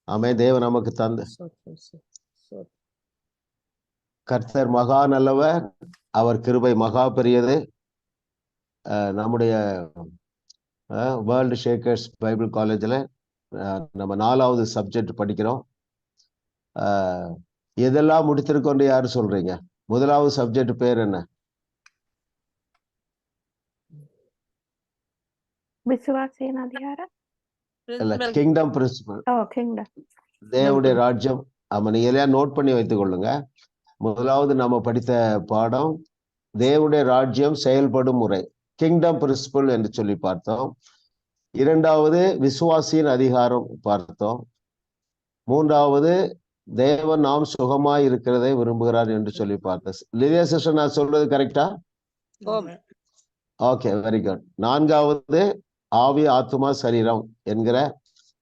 ஆமே. தேவன் நமக்கு தந்த கர்த்தர் மகா நல்லவர், அவர் கிருபை மகா பெரியது. நம்முடைய வேர்ல்டு ஷேக்கர்ஸ் பைபிள் காலேஜில் நம்ம 4வது சப்ஜெக்ட் படிக்கிறோம். எதெல்லாம் முடித்திருக்கோன்னு யாரு சொல்றீங்க? முதலாவது சப்ஜெக்ட் பேர் என்ன? விசுவாசியின் அதிகாரம். Kingdom principle. கிங்டம். தேவனுடைய ராஜ்யம். ஆமா, நீங்க எல்லாம் நோட் பண்ணி வைத்துக் கொள்ளுங்க. முதலாவது நம்ம படித்த பாடம் தேவனுடைய ராஜ்யம் செயல்படும் முறை, கிங்டம் பிரின்சிபல் என்று சொல்லி பார்த்தோம். இரண்டாவது விசுவாசியின் அதிகாரம் பார்த்தோம். மூன்றாவது தேவன் நாம் சுகமாய் இருக்கிறதை விரும்புகிறார் என்று சொல்லி பார்த்தோம். லிதியா சிஸ்டர், நான் சொல்றது கரெக்டா? Okay, very good. நான்காவது ஆவி ஆத்துமா சரீரம் என்கிற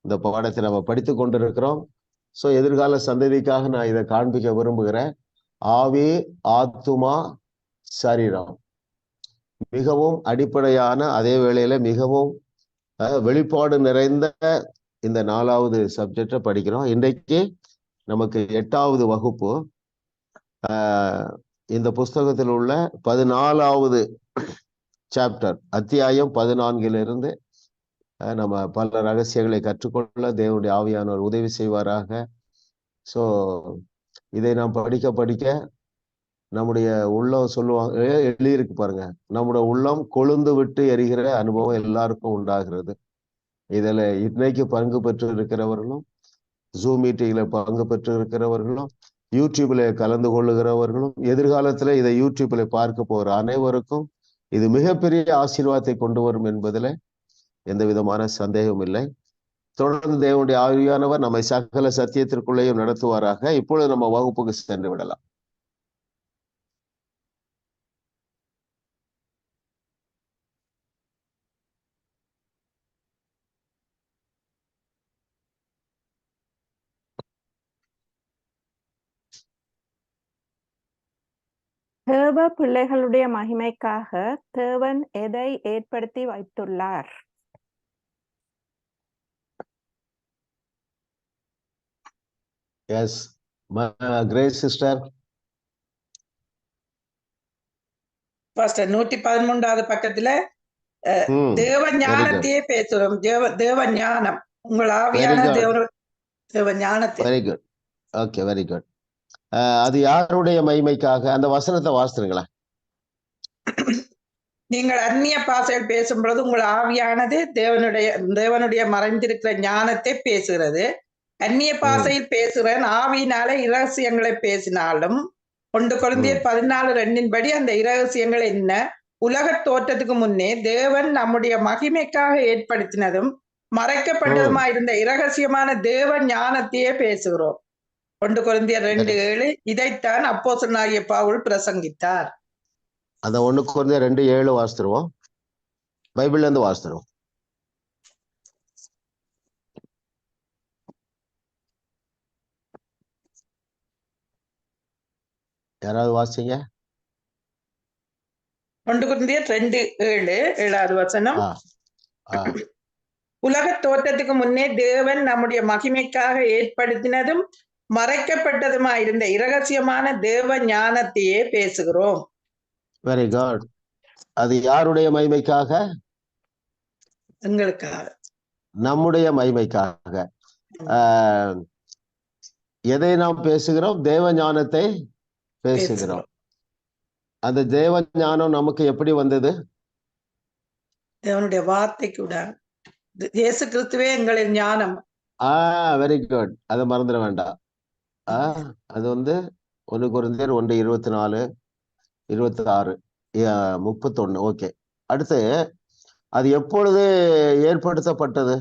இந்த பாடத்தை நம்ம படித்து கொண்டிருக்கிறோம். ஸோ எதிர்கால சந்ததிக்காக நான் இதை காண்பிக்க விரும்புகிறேன். ஆவி ஆத்துமா சரீரம் மிகவும் அடிப்படையான, அதே வேளையில மிகவும் வெளிப்பாடு நிறைந்த இந்த 4வது சப்ஜெக்டை படிக்கிறோம். இன்றைக்கு நமக்கு 8வது வகுப்பு. இந்த புஸ்தகத்தில் உள்ள 14வது சாப்டர், அத்தியாயம் 14 நம்ம பல ரகசியங்களை கற்றுக்கொள்ள தேவனுடைய ஆவியானவர் உதவி செய்வாராக. ஸோ இதை நாம் படிக்க படிக்க நம்முடைய உள்ளம் சொல்லுவாங்க, எழுதியிருக்கு பாருங்க, நம்முடைய உள்ளம் கொழுந்து விட்டு எரிகிற அனுபவம் எல்லாருக்கும் உண்டாகிறது. இதில் இன்னைக்கு பங்கு பெற்று இருக்கிறவர்களும், ஜூம் மீட்டிங்ல பங்கு பெற்று இருக்கிறவர்களும், யூடியூப்ல கலந்து கொள்ளுகிறவர்களும், எதிர்காலத்துல இதை யூடியூப்ல பார்க்க போகிற அனைவருக்கும் இது மிகப்பெரிய ஆசீர்வாதத்தை கொண்டு வரும் என்பதில் எந்த விதமான சந்தேகம் இல்லை. தொடர்ந்து தேவனுடைய ஆவியானவர் நம்மை சகல சத்தியத்திற்குள்ளேயும் நடத்துவாராக. இப்பொழுது நம்ம வகுப்புக்கு சென்று விடலாம். தேவ பிள்ளைகளுடைய மகிமைக்காக தேவன் எதை ஏற்படுத்தி வைத்துள்ளார்? Yes, great sister. பாஸ்டர் 113வது பக்கத்துல தேவ ஞானத்தையே பேசுறோம். தேவ ஞானம், உங்கள் ஆவியான தேவ ஞானத்தை. Very good. Okay, very good. அது யாருடைய மகிமைக்காக? அந்த வசனத்தை வாசித்துங்களா? நீங்கள் அந்நிய பாஷையில் பேசும் பொழுது உங்கள் ஆவியானது தேவனுடைய மறைந்திருக்கிற ஞானத்தை பேசுகிறது. அந்நிய பாஷையில் பேசுகிறேன் ஆவியினால இரகசியங்களை பேசினாலும் 1 கொரிந்தியர் 14:2 அந்த இரகசியங்கள் என்ன? உலக தோற்றத்துக்கு முன்னே தேவன் நம்முடைய மகிமைக்காக ஏற்படுத்தினதும் மறைக்கப்பட்டதுமா இருந்த இரகசியமான தேவ ஞானத்தையே பேசுகிறோம். 1 கொரிந்தியர் 2:7 இதைத்தான் அப்போஸ்தலனாகிய பவுல் பிரசங்கித்தார். அந்த 1 கொரிந்தியர் 2:7 வாசித்துருவோம். பைபிள்ல இருந்து வாசித்துருவோம். யாராவது வாசிங்க. 1 கொரிந்தியர் 2:7 7வது வசனம். உலக தோற்றத்துக்கு முன்னே தேவன் நம்முடைய மகிமைக்காக ஏற்படுத்தினதும் மறைக்கப்பட்டதுமா இருந்த இரகசியமான தேவ ஞானத்தையே பேசுகிறோம். Very good. அது யாருடைய மகிமைக்காக? எங்களுக்காக, நம்முடைய மகிமைக்காக. எதை நாம் பேசுகிறோம்? தேவ ஞானத்தை பேசுகிறோம். அந்த தேவ ஞானம் நமக்கு எப்படி வந்தது? தேவனுடைய வார்த்தைக்கு இயேசு கிறிஸ்துவே எங்களின் ஞானம். Very good. அதை மறந்துட வேண்டாம். அது 1 கொரிந்தியர் 1:24 26 31. ஓகே. அடுத்து, அது எப்பொழுது ஏற்படுத்தப்பட்டது?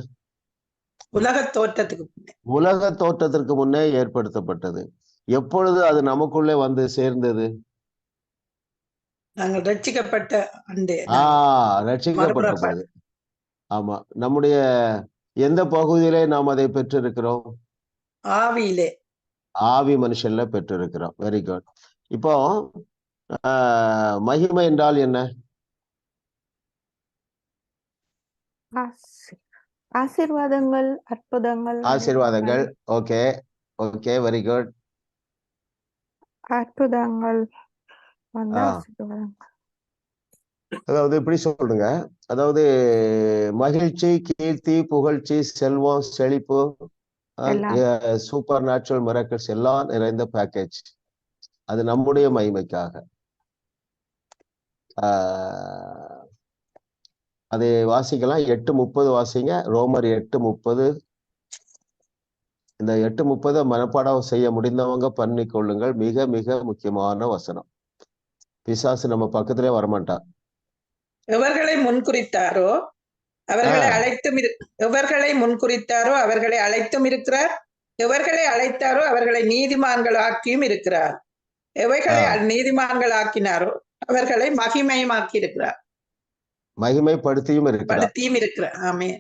உலக தோற்றத்திற்கு முன்னே ஏற்படுத்தப்பட்டது. எப்பொழுது அது நமக்குள்ளே வந்து சேர்ந்தது? நாங்கள் ரட்சிக்கப்பட்ட ரட்சிக்கப்பட்டது. ஆமா, நம்முடைய எந்த பகுதியிலே நாம் அதை பெற்றிருக்கிறோம்? ஆவியிலே, ஆவி மனுஷன்ல பெற்றிருக்கிறோம். Very good. இப்போ மகிமை என்றால் என்ன? ஆசீர்வாதங்கள், அற்புதங்கள், ஆசீர்வாதங்கள். Okay, okay, very good. அற்புதங்கள் வந்து ஆ. ஆசீர்வாதங்கள். அதாவது இப்படி சொல்லுங்க, அதாவது மகிழ்ச்சி, கீர்த்தி, புகழ்ச்சி, செல்வம், செழிப்பு, எல்லாம். சூப்பர் நேச்சுரல் மிராக்கிள்ஸ் எல்லாம் நிறைந்த பேக்கேஜ். அது நம்முடைய மகிமைக்காக. அதை வாசிக்கலாம். 8:30 வாசிங்க. ரோமர் 8:30. இந்த 8:30 மனப்பாடம் செய்ய முடிந்தவங்க பண்ணிக்கொள்ளுங்கள். மிக மிக முக்கியமான வசனம். பிசாசு நம்ம பக்கத்திலே வரமாட்டான். எவர்களை முன்குறித்தாரோ அவர்களை அழைத்தும் எவர்களை முன்குறித்தாரோ அவர்களை அழைத்தும் இருக்கிறார், எவர்களை அழைத்தாரோ அவர்களை நீதிமான்கள் ஆக்கியும் இருக்கிறார், எவைகளை நீதிமான்கள் ஆக்கினாரோ அவர்களை மகிமையுமாக்கி இருக்கிறார், மகிமைப்படுத்தியும் இருக்கிறார். ஆமென்.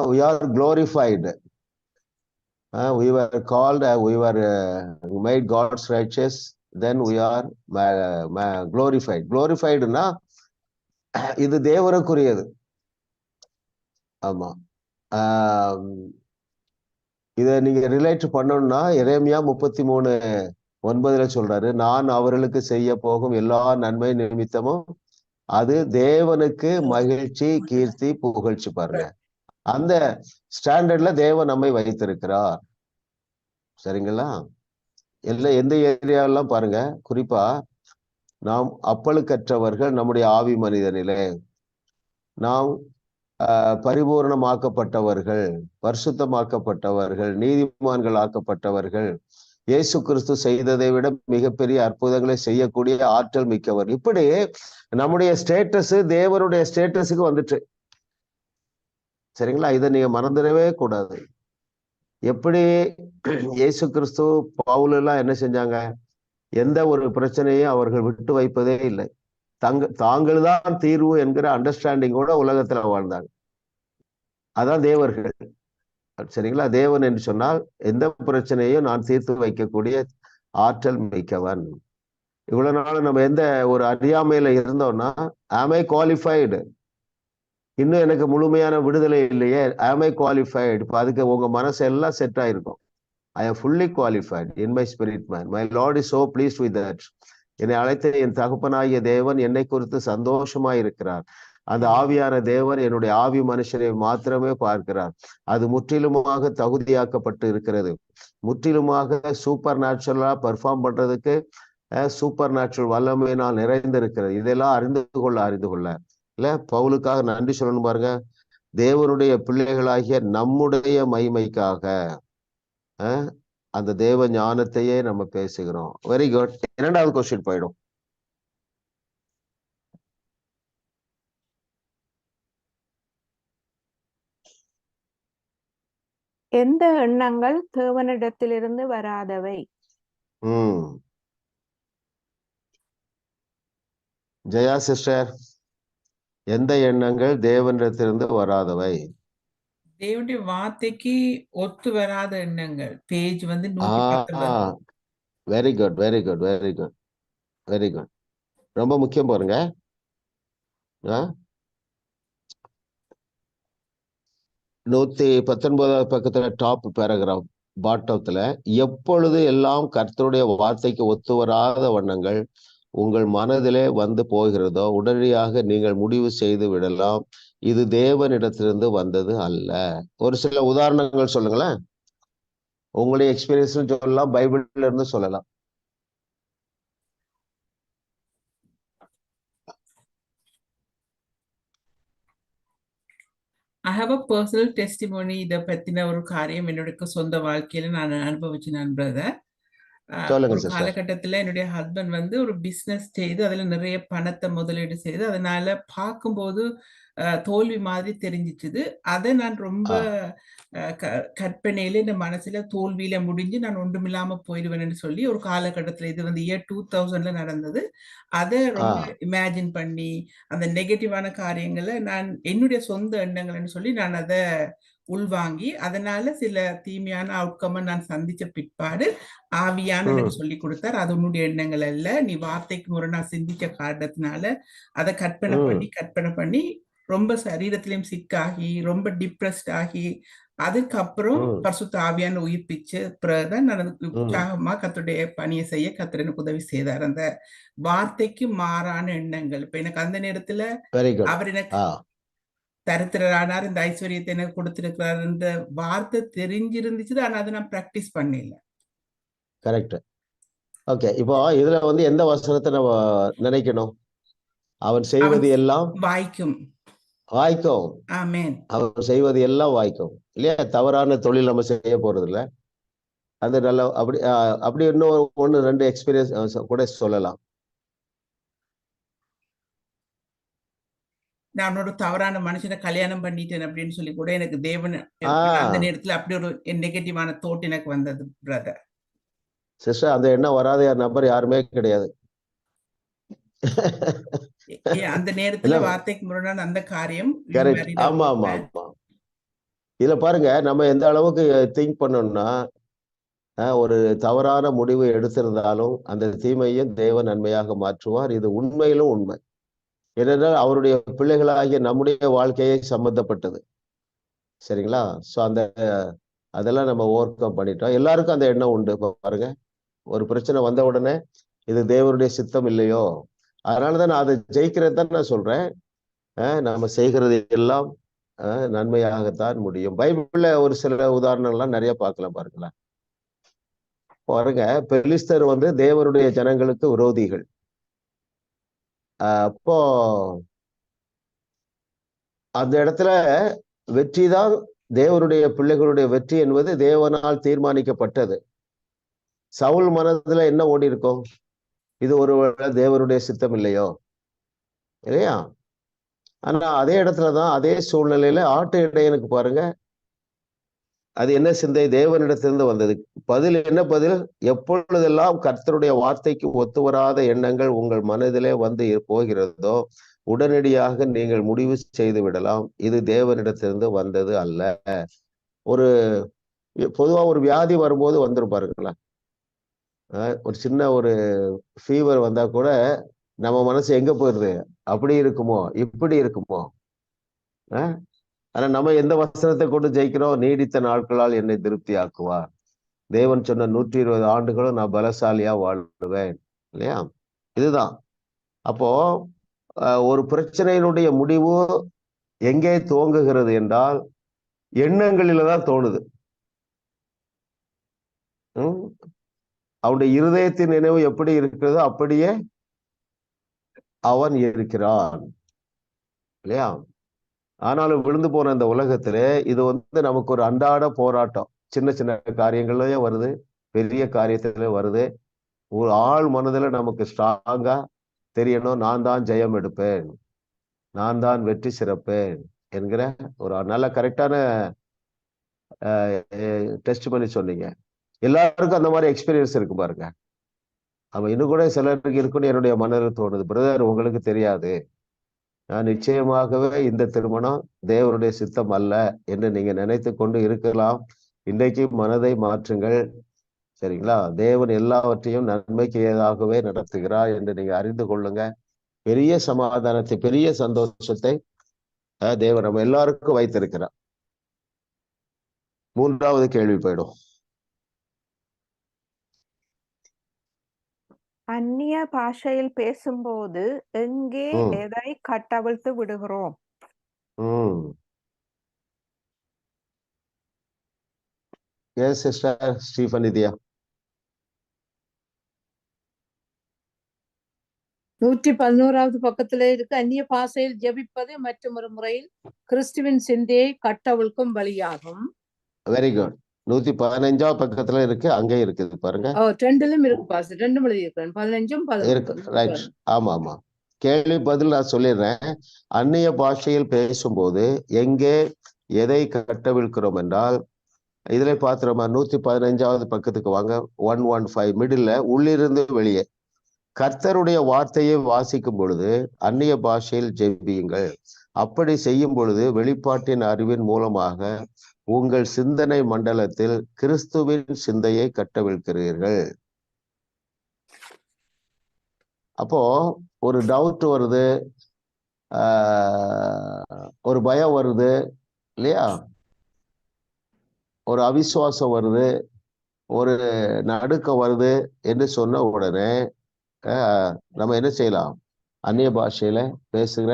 We are glorified. We were called, we were made God's righteous, then we are glorified. Glorifiedனா இது தேவனுக்குரியது. ஆமா. இதை நீங்க ரிலேட் பண்ணணும்னா எரேமியா 33:9 சொல்றாரு, நான் அவர்களுக்கு செய்ய போகும் எல்லா நன்மை நிமித்தமும் அது தேவனுக்கு மகிழ்ச்சி, கீர்த்தி, புகழ்ச்சி. பாருங்க, அந்த ஸ்டாண்டர்ட்ல தேவன் நம்மை வைத்திருக்கிறார். சரிங்களா? எந்த ஏரியாவெல்லாம் பாருங்க, குறிப்பா நாம் அப்பழுக்கற்றவர்கள் நம்முடைய ஆவி மனிதனிலே, நாம் பரிபூர்ணமாக்கப்பட்டவர்கள், பரிசுத்தமாக்கப்பட்டவர்கள், நீதிமான்கள் ஆக்கப்பட்டவர்கள், இயேசு கிறிஸ்து செய்ததை விட மிகப்பெரிய அற்புதங்களை செய்யக்கூடிய ஆற்றல் மிக்கவர். இப்படி நம்முடைய ஸ்டேட்டஸ் தேவனுடைய ஸ்டேட்டஸுக்கு வந்துட்டு. சரிங்களா? இதை நீங்க மறந்துடவே கூடாது. எப்படி இயேசு கிறிஸ்து, பவுல் எல்லாம் என்ன செஞ்சாங்க? எந்த ஒரு பிரச்சனையும் அவர்கள் விட்டு வைப்பதே இல்லை. தாங்கள் தான் தீர்வு என்கிற அண்டர்ஸ்டாண்டிங்கோட உலகத்துல வாழ்ந்தாங்க. அதான் தேவர்கள். சரிங்களா? தேவன் என்று சொன்னால் எந்த பிரச்சனையும் நான் தீர்த்து வைக்கக்கூடிய ஆற்றல் மிக்கவன். இவ்வளவு நாள் நம்ம எந்த ஒரு அறியாமையில இருந்தோம்னா, am I qualified? இன்னும் எனக்கு முழுமையான விடுதலை இல்லையே, am I qualified? இப்ப அதுக்கு உங்க மனசு எல்லாம் செட் ஆயிருக்கும். I am fully qualified in my spirit man. My Lord is so pleased with that. என்னை அழைத்த என் தகப்பனாகிய தேவன் என்னை குறித்து சந்தோஷமாய் இருக்கிறார். அந்த ஆவியான தேவன் என்னுடைய ஆவி மனுஷரை மாத்திரமே பார்க்கிறார். அது முற்றிலுமாக தகுதியாக்கப்பட்டு இருக்கிறது. முற்றிலுமாக சூப்பர் நேச்சுரலா பெர்ஃபார்ம் பண்றதுக்கு சூப்பர் நேச்சுரல் வல்லமையினால் நிறைந்திருக்கிறது. இதெல்லாம் அறிந்து கொள்ள இல்ல, பவுலுக்காக நன்றி சொல்லணும். பாருங்க, தேவனுடைய பிள்ளைகளாகிய நம்முடைய மகிமைக்காக அந்த தேவ ஞானத்தையே நம்ம பேசுகிறோம். Very good. 2வது கொஸ்டின் போயிடும். எந்த எண்ணங்கள் தேவனிடத்திலிருந்து வராதவை? ஜெயா சிஸ்டர், எந்த எண்ணங்கள் தேவனிடத்திலிருந்து வராதவை? தேவனுடைய வார்த்தைக்கு ஒத்து வராத எண்ணங்கள். பேஜ் வந்து 119. Very good, very good, very good, very good. ரொம்ப முக்கியம். பாருங்க, 119 பக்கத்துல டாப் பேராகிராஃப் பாட்டத்துல, எப்பொழுது எல்லாம் கர்த்தருடைய வார்த்தைக்கு ஒத்து வராத வண்ணங்கள் உங்கள் மனதிலே வந்து போகிறதோ உடனடியாக நீங்கள் முடிவு செய்து விடலாம், இது தேவனிடத்திலிருந்து வந்தது அல்ல. ஒரு சில உதாரணங்கள் சொல்லுங்களேன். உங்களுடைய எக்ஸ்பீரியன்ஸ் சொல்லலாம், பைபிள்ல இருந்து சொல்லலாம். I have a personal testimony. இதை பத்தின ஒரு காரியம் என்னோட சொந்த வாழ்க்கையில நான் அனுபவிச்சேன் பிரதர். ஒரு காலகட்டத்துல என்னுடைய ஹஸ்பண்ட் வந்து ஒரு பிசினஸ் செய்து அதுல நிறைய பணத்தை முதலீடு செய்து அதனால பார்க்கும்போது தோல்வி மாதிரி தெரிஞ்சிச்சுது. அதை நான் ரொம்ப கற்பனையில இந்த மனசுல தோல்வியில முடிஞ்சு நான் ஒன்றுமில்லாம போயிடுவேன்னு சொல்லி ஒரு காலகட்டத்துல, இது வந்து இயர் 2000ல நடந்தது, அதை ரொம்ப இமேஜின் பண்ணி அந்த நெகட்டிவான காரியங்களை நான் என்னுடைய சொந்த எண்ணங்கள்னு சொல்லி நான் அதை உள்வாங்கி அதனால சில தீமையான அவுட்கம்மை நான் சந்திச்ச பிற்பாடு ஆவியான எனக்கு சொல்லி கொடுத்தார், அது உன்னுடைய எண்ணங்கள் அல்ல, நீ வார்த்தைக்கு முறை நான் சிந்திச்ச காரணத்தினால அதை கற்பனை பண்ணி ரொம்ப சரீரத்திலையும் சிக்காகி ரொம்ப டிப்ரெஸ்ட் ஆகி அதுக்கப்புறம் பரிசுத்த ஆவியான உயிர்ப்பிச்சு பிறகுதான் நான் உற்சாகமா கர்த்தருடைய பணியை செய்ய கர்த்தர் எனக்கு உதவி செய்தார். அந்த வார்த்தைக்கு மாறான எண்ணங்கள். இப்ப எனக்கு அந்த நேரத்துல அவர் எனக்கு தரித்திரரானார், இந்த ஐஸ்வர்யத்தை எனக்கு கொடுத்திருக்கிறார் என்ற வார்த்தை தெரிஞ்சிருந்துச்சு. ஆனா அதை நான் பிராக்டிஸ் பண்ணல. கரெக்ட். ஓகே, இப்போ இதுல எந்த வசனத்தை நம்ம நினைக்கணும்? அவன் செய்வது எல்லாம் வாய்க்கும். வாய்க்கும். ஆமென். அவன் செய்வது எல்லாம் வாய்க்கும் இல்லையா? தவறான தொழில் நம்ம செய்ய போறது இல்ல. அது நல்ல அப்படி இன்னும் 1-2 எக்ஸ்பீரியன்ஸ் கூட சொல்லலாம். நான் ஒரு தவறான மனுஷனை கல்யாணம் பண்ணிட்டேன் அப்படின்னு சொல்லி கூட எனக்கு தேவன் அந்த நேரத்துல அப்படி ஒரு நெகட்டிவான தோட் எனக்கு வந்தது பிரதர். சிஸ்டர், அந்த எண்ணம் வராத நபர் யாருமே கிடையாது. அந்த நேரத்துல வார்த்தைக்கு முரணான அந்த காரியம். ஆமா ஆமா ஆமா. இதுல பாருங்க, நம்ம எந்த அளவுக்கு திங்க் பண்ணோம்னா, ஒரு தவறான முடிவு எடுத்திருந்தாலும் அந்த தீமையும் தேவன் நன்மையாக மாற்றுவார். இது உண்மையிலும் உண்மை. ஏனென்றால் அவருடைய பிள்ளைகளாகிய நம்முடைய வாழ்க்கையை சம்பந்தப்பட்டது. சரிங்களா? ஸோ அதெல்லாம் நம்ம ஓவர் கம் பண்ணிட்டோம். எல்லாருக்கும் அந்த எண்ணம் உண்டு. பாருங்க, ஒரு பிரச்சனை வந்த உடனே இது தேவனுடைய சித்தம் இல்லையோ? அதனாலதான் நான் அதை ஜெயிக்கிறது தான் நான் சொல்றேன். நம்ம செய்கிறது எல்லாம் நன்மையாகத்தான் முடியும். பைபிள்ல ஒரு சில உதாரணங்கள்லாம் நிறைய பார்க்கலாம். பாருங்களேன், பாருங்க, பெலிஸ்தர் தேவனுடைய ஜனங்களுக்கு விரோதிகள். அப்போ அந்த இடத்துல வெற்றிதான் தேவனுடைய பிள்ளைகளுடைய வெற்றி என்பது தேவனால் தீர்மானிக்கப்பட்டது. சவுல் மனதுல என்ன ஓடி இருக்கும்? இது ஒருவேளை தேவனுடைய சித்தம் இல்லையோ? இல்லையா? ஆனா அதே இடத்துலதான், அதே சூழ்நிலையில ஆட்டு இடையனுக்கு பாருங்க, அது என்ன சிந்தை? தேவனிடத்திலிருந்து வந்தது. பதில் என்ன பதில்? எப்பொழுதெல்லாம் கர்த்தருடைய வார்த்தைக்கு ஒத்து வராத எண்ணங்கள் உங்கள் மனதிலே போகிறதோ உடனடியாக நீங்கள் முடிவு செய்து விடலாம், இது தேவனிடத்திலிருந்து வந்தது அல்ல. பொதுவா ஒரு வியாதி வரும்போது வந்துரும் பாருங்களா, ஒரு சின்ன ஒரு ஃபீவர் வந்தா கூட நம்ம மனசு எங்க போயிருது? அப்படி இருக்குமோ, இப்படி இருக்குமோ? ஆனா நம்ம எந்த வசனத்தை கொண்டு ஜெயிக்கிறோம்? நீடித்த நாட்களால் என்னை திருப்தி ஆக்குவார். தேவன் சொன்ன 120 ஆண்டுகளும் நான் பலசாலியா வாழ்வேன், இல்லையா? இதுதான். அப்போ ஒரு பிரச்சனையினுடைய முடிவு எங்கே துவங்குகிறது என்றால் எண்ணங்களில தான் தோணுது. அவனுடைய இருதயத்தின் நினைவு எப்படி இருக்கிறதோ அப்படியே அவன் இருக்கிறான், இல்லையா? ஆனாலும் விழுந்து போன இந்த உலகத்திலே இது நமக்கு ஒரு அன்றாட போராட்டம். சின்ன சின்ன காரியங்கள்லயும் வருது, பெரிய காரியத்தில வருது. ஒரு ஆள் மனதுல நமக்கு ஸ்ட்ராங்கா தெரியணும், நான் தான் ஜெயம் எடுப்பேன், நான் தான் வெற்றி சிறப்பேன் என்கிற ஒரு நல்ல கரெக்டான டெஸ்ட் பண்ணி சொன்னீங்க. எல்லாருக்கும் அந்த மாதிரி எக்ஸ்பீரியன்ஸ் இருக்கு பாருங்க. அவன் இன்னும் கூட சிலருக்கு இருக்குன்னு என்னுடைய மனதில் தோணுது. பிரதர், உங்களுக்கு தெரியாது, நான் நிச்சயமாகவே இந்த திருமணம் தேவனுடைய சித்தம் அல்ல என்று நீங்க நினைத்து கொண்டு இருக்கலாம். இன்றைக்கு மனதை மாற்றுங்கள், சரிங்களா? தேவன் எல்லாவற்றையும் நன்மைக்கு ஏதாகவே நடத்துகிறார் என்று நீங்க அறிந்து கொள்ளுங்க. பெரிய சமாதானத்தை, பெரிய சந்தோஷத்தை தேவன் நம்ம எல்லாருக்கும் வைத்திருக்கிறார். 3வது கேள்வி போயிடும். அந்நிய பாஷையில் பேசும்போது எங்கே எதை கட்டவிழ்த்து விடுகிறோம்? Yes sister ஸ்ரீஃபனிதியா. 111வது பக்கத்துல இருக்கு. அந்நிய பாஷையில் ஜெபிப்பது மற்றொரு முறையில் கிறிஸ்துவின் சிந்தையை கட்டவிழ்க்கும் வழியாகும். Very good. 115வது பக்கத்துல இருக்கு, அங்கே இருக்குது பாருங்க. 2லும் இருக்கு பாஸ், 2ம் எழுதி இருக்கிறேன். 15ம் இருக்கு. ரைட். ஆமா ஆமா. கேள்வி பதில் நான் சொல்லிடுறேன். அந்நிய பாஷையில் பேசும்போது எங்கே எதை கட்டவிழ்க்கிறோம் என்றால், இதுல பாத்துறோமா, 115வது பக்கத்துக்கு வாங்க. 115 மிடில், உள்ளிருந்து வெளியே. கர்த்தருடைய வார்த்தையை வாசிக்கும் பொழுது அந்நிய பாஷையில் ஜெபியுங்கள். அப்படி செய்யும் பொழுது வெளிப்பாட்டின் அறிவின் மூலமாக உங்கள் சிந்தனை மண்டலத்தில் கிறிஸ்துவின் சிந்தையை கட்டவிழ்க்கிறீர்கள். அப்போ ஒரு டவுட் வருது, ஒரு பயம் வருது இல்லையா, ஒரு அவிசுவாசம் வருது, ஒரு நடுக்கம் வருது என்று சொன்ன உடனே நம்ம என்ன செய்யலாம்? அந்நிய பாஷையில பேசுகிற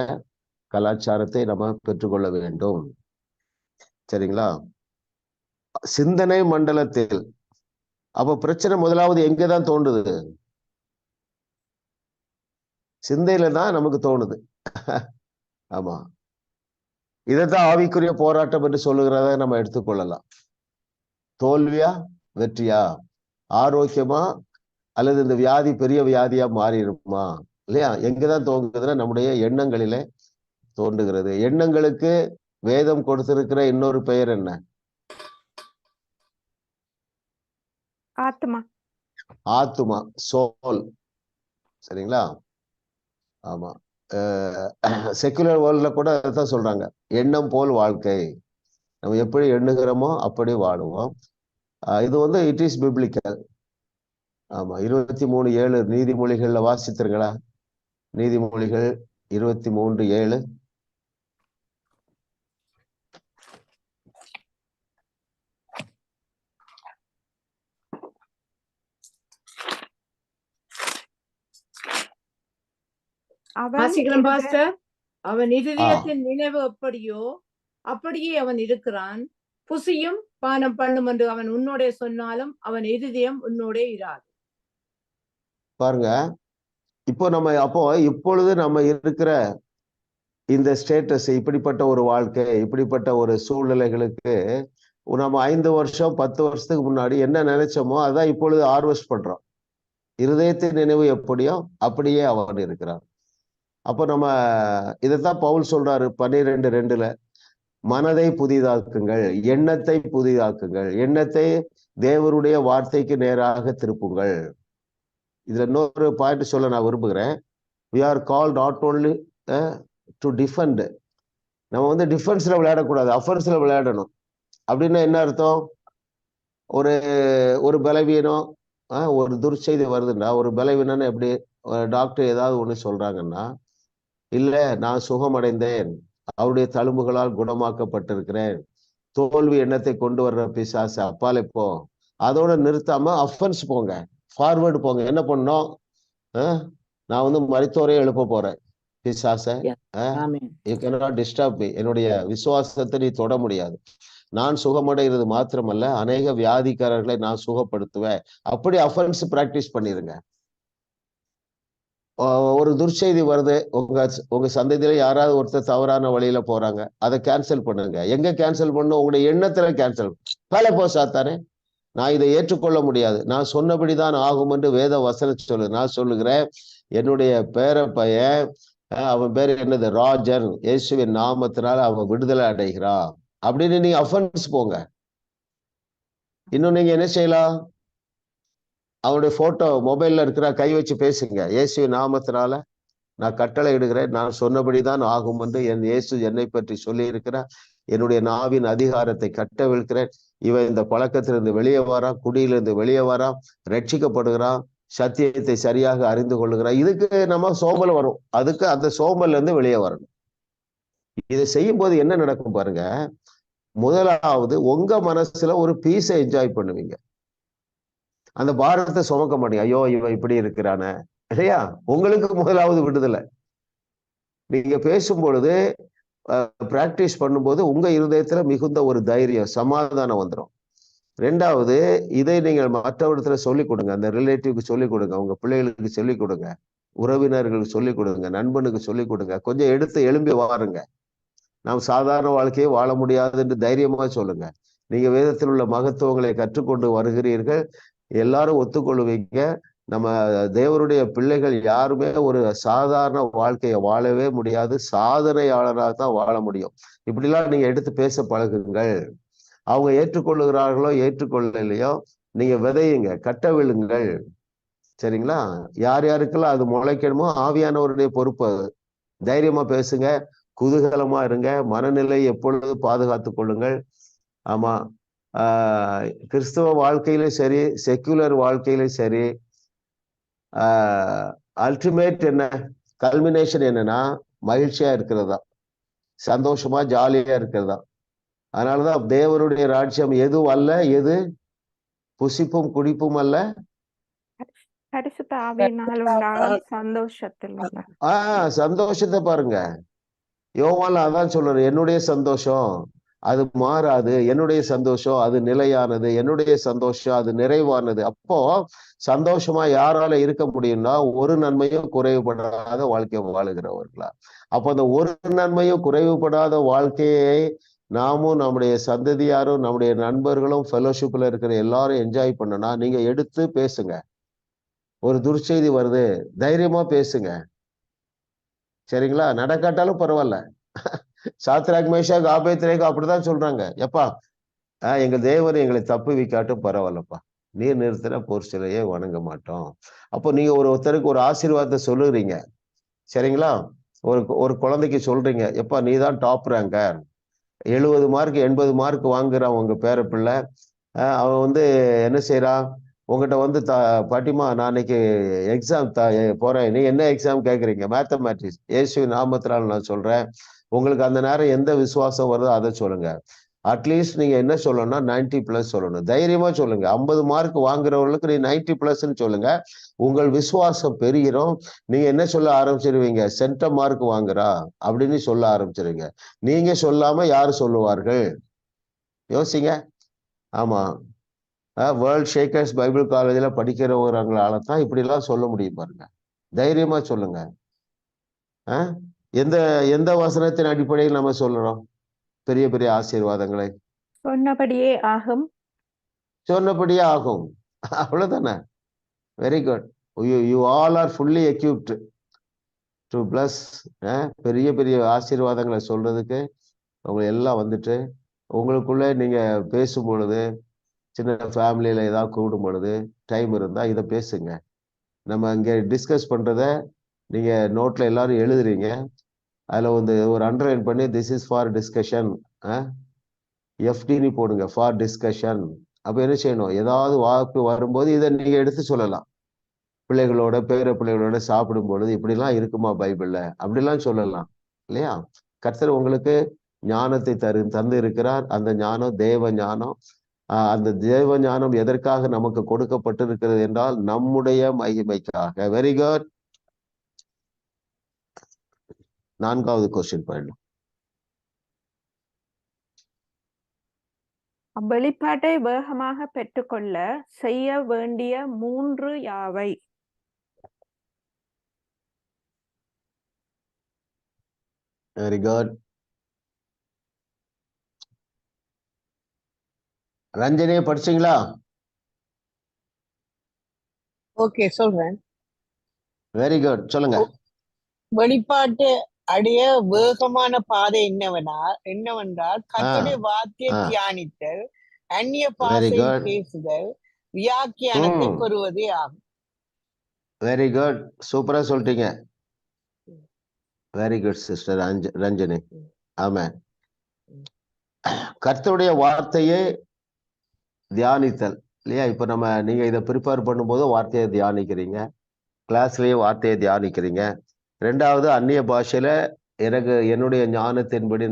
கலாச்சாரத்தை நம்ம பெற்றுக்கொள்ள வேண்டும். சரிங்களா? சிந்தனை மண்டலத்தில் அப்ப பிரச்சனை முதலாவது எங்கதான் தோன்றுது? சிந்தையில தான் நமக்கு தோணுது. ஆமா, இதைத்தான் ஆவிக்குரிய போராட்டம் என்று சொல்லுகிறத நம்ம எடுத்துக்கொள்ளலாம். தோல்வியா வெற்றியா, ஆரோக்கியமா அல்லது இந்த வியாதி பெரிய வியாதியா மாறிடுமா இல்லையா? எங்கதான் தோங்குதுன்னா நம்முடைய எண்ணங்களிலே தோன்றுகிறது. எண்ணங்களுக்கு வேதம் கொடுத்திருக்கிற இன்னொரு பெயர் என்ன? ஆத்மா. ஆத்துமா, சோல். சரிங்களா? ஆமா, செக்குலர் வேர்ல்ட்ல கூட அதான் சொல்றாங்க, எண்ணம் போல் வாழ்க்கை. நம்ம எப்படி எண்ணுகிறோமோ அப்படி வாழுவோம். இது வந்து இட் இஸ் பிப்ளிக்கல். ஆமா, 23:7 நீதிமொழிகள்ல வாசித்திருங்களா? நீதிமொழிகள் 23:7. வாசிக்கிறேன் பாஸ்டர். அவன் இருதயத்தின் நினைவு எப்படியோ அப்படியே அவன் இருக்கிறான். புசியும் பானம் பண்ணும் என்று அவன் உன்னோட சொன்னாலும் அவன் இருதயம் உன்னோட இராது. பாருங்க, இப்பொழுது நம்ம இருக்கிற இந்த ஸ்டேட்டஸ், இப்படிப்பட்ட ஒரு வாழ்க்கை, இப்படிப்பட்ட ஒரு சூழ்நிலைகளுக்கு நம்ம 5 வருஷம் 10 வருஷத்துக்கு முன்னாடி என்ன நினைச்சோமோ அதான் இப்பொழுது ஹார்வெஸ்ட் பண்றோம். இருதயத்தின் நினைவு எப்படியோ அப்படியே அவன் இருக்கிறான். அப்போ நம்ம இதைத்தான் பவுல் சொல்றாரு 12:2, மனதை புதிதாக்குங்கள், எண்ணத்தை புதிதாக்குங்கள், எண்ணத்தை தேவனுடைய வார்த்தைக்கு நேராக திருப்புங்கள். இதுல இன்னொரு பாயிண்ட் சொல்ல நான் விரும்புகிறேன். we are called not only to defend. நம்ம வந்து டிஃபென்ஸ்ல விளையாடக்கூடாது, அஃபென்ஸ்ல விளையாடணும். அப்படின்னா என்ன அர்த்தம்? ஒரு பலவீனம், ஒரு துர்ச்செய்தி வருதுன்னா, ஒரு பலவீனம்னு எப்படி டாக்டர் ஏதாவது ஒண்ணு சொல்றாங்கன்னா, இல்ல நான் சுகமடைந்தேன், அவருடைய தழும்புகளால் குணமாக்கப்பட்டிருக்கிறேன், தோல்வி எண்ணத்தை கொண்டு வர்ற பிசாசு அப்பாலே போ, அதோட நிறுத்தாம அஃபென்ஸ் போங்க, ஃபார்வர்டு போங்க. என்ன பண்ணோம்? நான் வந்து மரித்தோரை எழுப்ப போறேன். பிசாச, you cannot disturb me. என்னுடைய விசுவாசத்தை நீ தொட முடியாது. நான் சுகமடைகிறது மாத்திரமல்ல, அநேக வியாதிக்காரர்களை நான் சுகப்படுத்துவேன். அப்படி அஃபென்ஸ் பிராக்டிஸ் பண்ணிருங்க. ஒரு துர்ச்செய்தி வருது, உங்க சந்ததியில யாராவது ஒருத்தர் தவறான வழியில போறாங்க, அதை கேன்சல் பண்ணுங்க. எங்க கேன்சல் பண்ணும்? உங்களுடைய எண்ணத்துல கேன்சல். பல போ சாத்தானே, நான் இதை ஏற்றுக்கொள்ள முடியாது, நான் சொன்னபடிதான் ஆகும் என்று வேத வசனம் சொல்லு. நான் சொல்லுகிறேன், என்னுடைய பேர பையன், அவன் பேரு என்னது, ராஜன், இயேசுவின் நாமத்தினால அவன் விடுதலை அடைகிறான் அப்படின்னு நீங்க அஃபென்ஸ் போங்க. இன்னும் நீங்க என்ன செய்யலாம்? அவனுடைய போட்டோ மொபைல்ல இருக்கிற கை வச்சு பேசுங்க. இயேசுவின் நாமத்தினால நான் கட்டளை இடுகிறேன், நான் சொன்னபடிதான் ஆகும் என்று என் இயேசு என்னை பற்றி சொல்லி இருக்கிறார். என்னுடைய நாவின் அதிகாரத்தை கட்டவிழ்க்கிறேன். இவன் இந்த பழக்கத்திலிருந்து வெளியே வரான், குடியிலிருந்து வெளியே வரான், ரட்சிக்கப்படுகிறான், சத்தியத்தை சரியாக அறிந்து கொள்ளுகிறான். இதுக்கு நம்ம சோம்பல் வரும், அதுக்கு அந்த சோம்பல்ல இருந்து வெளியே வரணும். இதை செய்யும் போது என்ன நடக்கும் பாருங்க. முதலாவது உங்க மனசுல ஒரு பீஸை என்ஜாய் பண்ணுவீங்க. அந்த பாரத்தை சுமக்க மாட்டீங்க. ஐயோ இவன் இப்படி இருக்கிறானே இல்லையா? உங்களுக்கு முதலாவது விடுதலை. நீங்க பேசும் பொழுது, பிராக்டிஸ் பண்ணும்போது உங்க இருதயத்துல மிகுந்த ஒரு தைரியம், சமாதானம் வந்துடும். ரெண்டாவது, இதை நீங்கள் மற்றவரிடத்துல சொல்லிக் கொடுங்க. அந்த ரிலேட்டிவ்க்கு சொல்லிக் கொடுங்க, உங்க பிள்ளைகளுக்கு சொல்லிக் கொடுங்க, உறவினர்களுக்கு சொல்லிக் கொடுங்க, நண்பனுக்கு சொல்லிக் கொடுங்க. கொஞ்சம் எடுத்து எழும்பி வாருங்க. நாம் சாதாரண வாழ்க்கையை வாழ முடியாது என்று தைரியமா சொல்லுங்க. நீங்க வேதத்தில் உள்ள மகத்துவங்களை கற்றுக்கொண்டு வருகிறீர்கள், எல்லாரும் ஒத்துக்கொள்வீங்க. நம்ம தேவனுடைய பிள்ளைகள் யாருமே ஒரு சாதாரண வாழ்க்கையை வாழவே முடியாது, சாதனையாளராக தான் வாழ முடியும். இப்படிலாம் நீங்க எடுத்து பேச பழகுங்கள். அவங்க ஏற்றுக்கொள்ளுகிறார்களோ ஏற்றுக்கொள்ளலையோ, நீங்க விதையுங்க, கட்ட விழுங்கள். சரிங்களா? யார் யாருக்கெல்லாம் அது முளைக்கணுமோ ஆவியானவருடைய பொறுப்பு. தைரியமா பேசுங்க, குதூகலமா இருங்க, மனநிலை எப்பொழுது பாதுகாத்து கொள்ளுங்கள். ஆமா, கிறிஸ்தவ வாழ்க்கையிலும் சரி, செக்குலர் வாழ்க்கையிலும் சரி, அல்டிமேட் என்ன, கல்மினேஷன் என்னன்னா, மகிழ்ச்சியா இருக்கிறதா, சந்தோஷமா ஜாலியா இருக்கிறதா. அதனாலதான் தேவனுடைய ராஜ்யம் எதுவும் அல்ல, எது புசிப்பும் குடிப்பும் அல்ல, பரிசுத்த ஆவியினால் உண்டாகும் சந்தோஷத்தில் சந்தோஷத்தை பாருங்க. யோவான்ல அதான் சொல்றாரு, என்னுடைய சந்தோஷம் அது மாறாது, என்னுடைய சந்தோஷம் அது நிலையானது, என்னுடைய சந்தோஷம் அது நிறைவானது. அப்போ சந்தோஷமா யாரால இருக்க முடியும்னா ஒரு நன்மையும் குறைவுபடாத வாழ்க்கையை வாழுகிறவர்களா. அப்போ அந்த ஒரு நன்மையும் குறைவுபடாத வாழ்க்கையை நாமும் நம்முடைய சந்ததியாரும் நம்முடைய நண்பர்களும் ஃபெலோஷிப்ல இருக்கிற எல்லாரும் என்ஜாய் பண்ணனா நீங்க எடுத்து பேசுங்க. ஒரு துர்ச்செய்தி வருது, தைரியமா பேசுங்க. சரிங்களா? நடக்காட்டாலும் பரவாயில்ல. சாத்ராக் மேஷாக் ஆபேத்நேகோ அப்படிதான் சொல்றாங்க. எப்பா எங்க தேவன் எங்களை தப்பு வைக்காட்டும் பரவாயில்லப்பா, நீர் நிறுத்தின போர் சிலையே வணங்க மாட்டோம். அப்போ நீங்க ஒருத்தருக்கு ஒரு ஆசீர்வாதத்தை சொல்லுறீங்க. சரிங்களா? ஒரு குழந்தைக்கு சொல்றீங்க, எப்பா நீ தான் டாப் ரேங்கர், 70 மார்க் 80 மார்க் வாங்குறான் உங்க பேர பிள்ளை. அவன் என்ன செய்யறான், உங்ககிட்ட பாட்டிமா நான் இன்னைக்கு எக்ஸாம் போறேன், நீ என்ன எக்ஸாம் கேட்குறீங்க? மேத்தமேட்டிக்ஸ். இயேசு நாமத்தினால நான் சொல்றேன், உங்களுக்கு அந்த நேரம் எந்த விசுவாசம் வருதோ அதை சொல்லுங்க. அட்லீஸ்ட் நீங்க என்ன சொல்லணும்னா 90+ சொல்லணும். தைரியமா சொல்லுங்க. 50 மார்க் வாங்குறவங்களுக்கு நீ 90+ சொல்லுங்க. உங்கள் விசுவாசம் பெருகிறோம். நீங்க என்ன சொல்ல ஆரம்பிச்சிருவீங்க, சென்டம் மார்க் வாங்குறா அப்படின்னு சொல்ல ஆரம்பிச்சிருவீங்க. நீங்க சொல்லாம யாரு சொல்லுவார்கள்? யோசிங்க. ஆமா, வேர்ல்ட் ஷேக்கர்ஸ் பைபிள் காலேஜ்ல படிக்கிறவங்களால தான் இப்படி எல்லாம் சொல்ல முடியும் பாருங்க. தைரியமா சொல்லுங்க. எந்த எந்த வசனத்தின் அடிப்படையில் நம்ம சொல்றோம் பெரிய பெரிய ஆசீர்வாதங்களை? சொன்னபடியே ஆகும். சொன்னபடியே ஆகும். அவ்வளவுதானே? Very good. You all R fully equipped to plus. பெரிய பெரிய ஆசீர்வாதங்களை சொல்றதுக்கு அவங்க எல்லாம் வந்துட்டு உங்களுக்குள்ள நீங்க பேசும் பொழுது, சின்ன ஃபேமிலியில ஏதாவது கூடும் பொழுது டைம் இருந்தா இதை பேசுங்க. நம்ம இங்க டிஸ்கஸ் பண்றத நீங்க நோட்ல எல்லாரும் எழுதுறீங்க, அதுல ஒரு அண்டர்லைன் பண்ணி திஸ் இஸ் ஃபார் டிஸ்கஷன், எஃப்டின்னு போடுங்க, ஃபார் டிஸ்கஷன். அப்ப என்ன செய்யணும், ஏதாவது வாக்கு வரும்போது இதை நீங்க எடுத்து சொல்லலாம். பிள்ளைகளோட பேர பிள்ளைகளோட சாப்பிடும் பொழுது இப்படிலாம் இருக்குமா பைபிள்ல, அப்படிலாம் சொல்லலாம் இல்லையா? கர்த்தர் உங்களுக்கு ஞானத்தை தந்து இருக்கிறார். அந்த ஞானம் தேவ ஞானம். அந்த தேவ ஞானம் எதற்காக நமக்கு கொடுக்கப்பட்டிருக்கிறது என்றால் நம்முடைய மகிமைக்காக. Very good. 4வது கொஸ்டின் போயிடலாம். வெளிப்பாட்டை வேகமாக பெற்றுக்கொள்ள செய்ய வேண்டிய 3 யாவை? Very good. ரஞ்சனி படிச்சீங்களா? ஓகே, சொல்றேன். வெரி குட், சொல்லுங்க. வெளிப்பாட்டு அடைய வேகமான பாதை என்னவென்றால் கர்த்தருடைய வார்த்தையை தியானித்தல், அந்நிய பாஷையில் பேசுதல், வியாக்கியானத்தை பெறுவதே ஆகும். வெரி குட், சூப்பரா சொல்லிட்டீங்க. Very good sister Ranjani. ஆமா, கர்த்தருடைய வார்த்தையை தியானித்தல் இல்லையா? இப்ப நீங்க இதை ப்ரிப்பேர் பண்ணும்போது வார்த்தையை தியானிக்கிறீங்க, கிளாஸ்லயே வார்த்தையை தியானிக்கிறீங்க. 2வது அந்நிய பாஷையில என்னுடைய ஞானத்தின்படி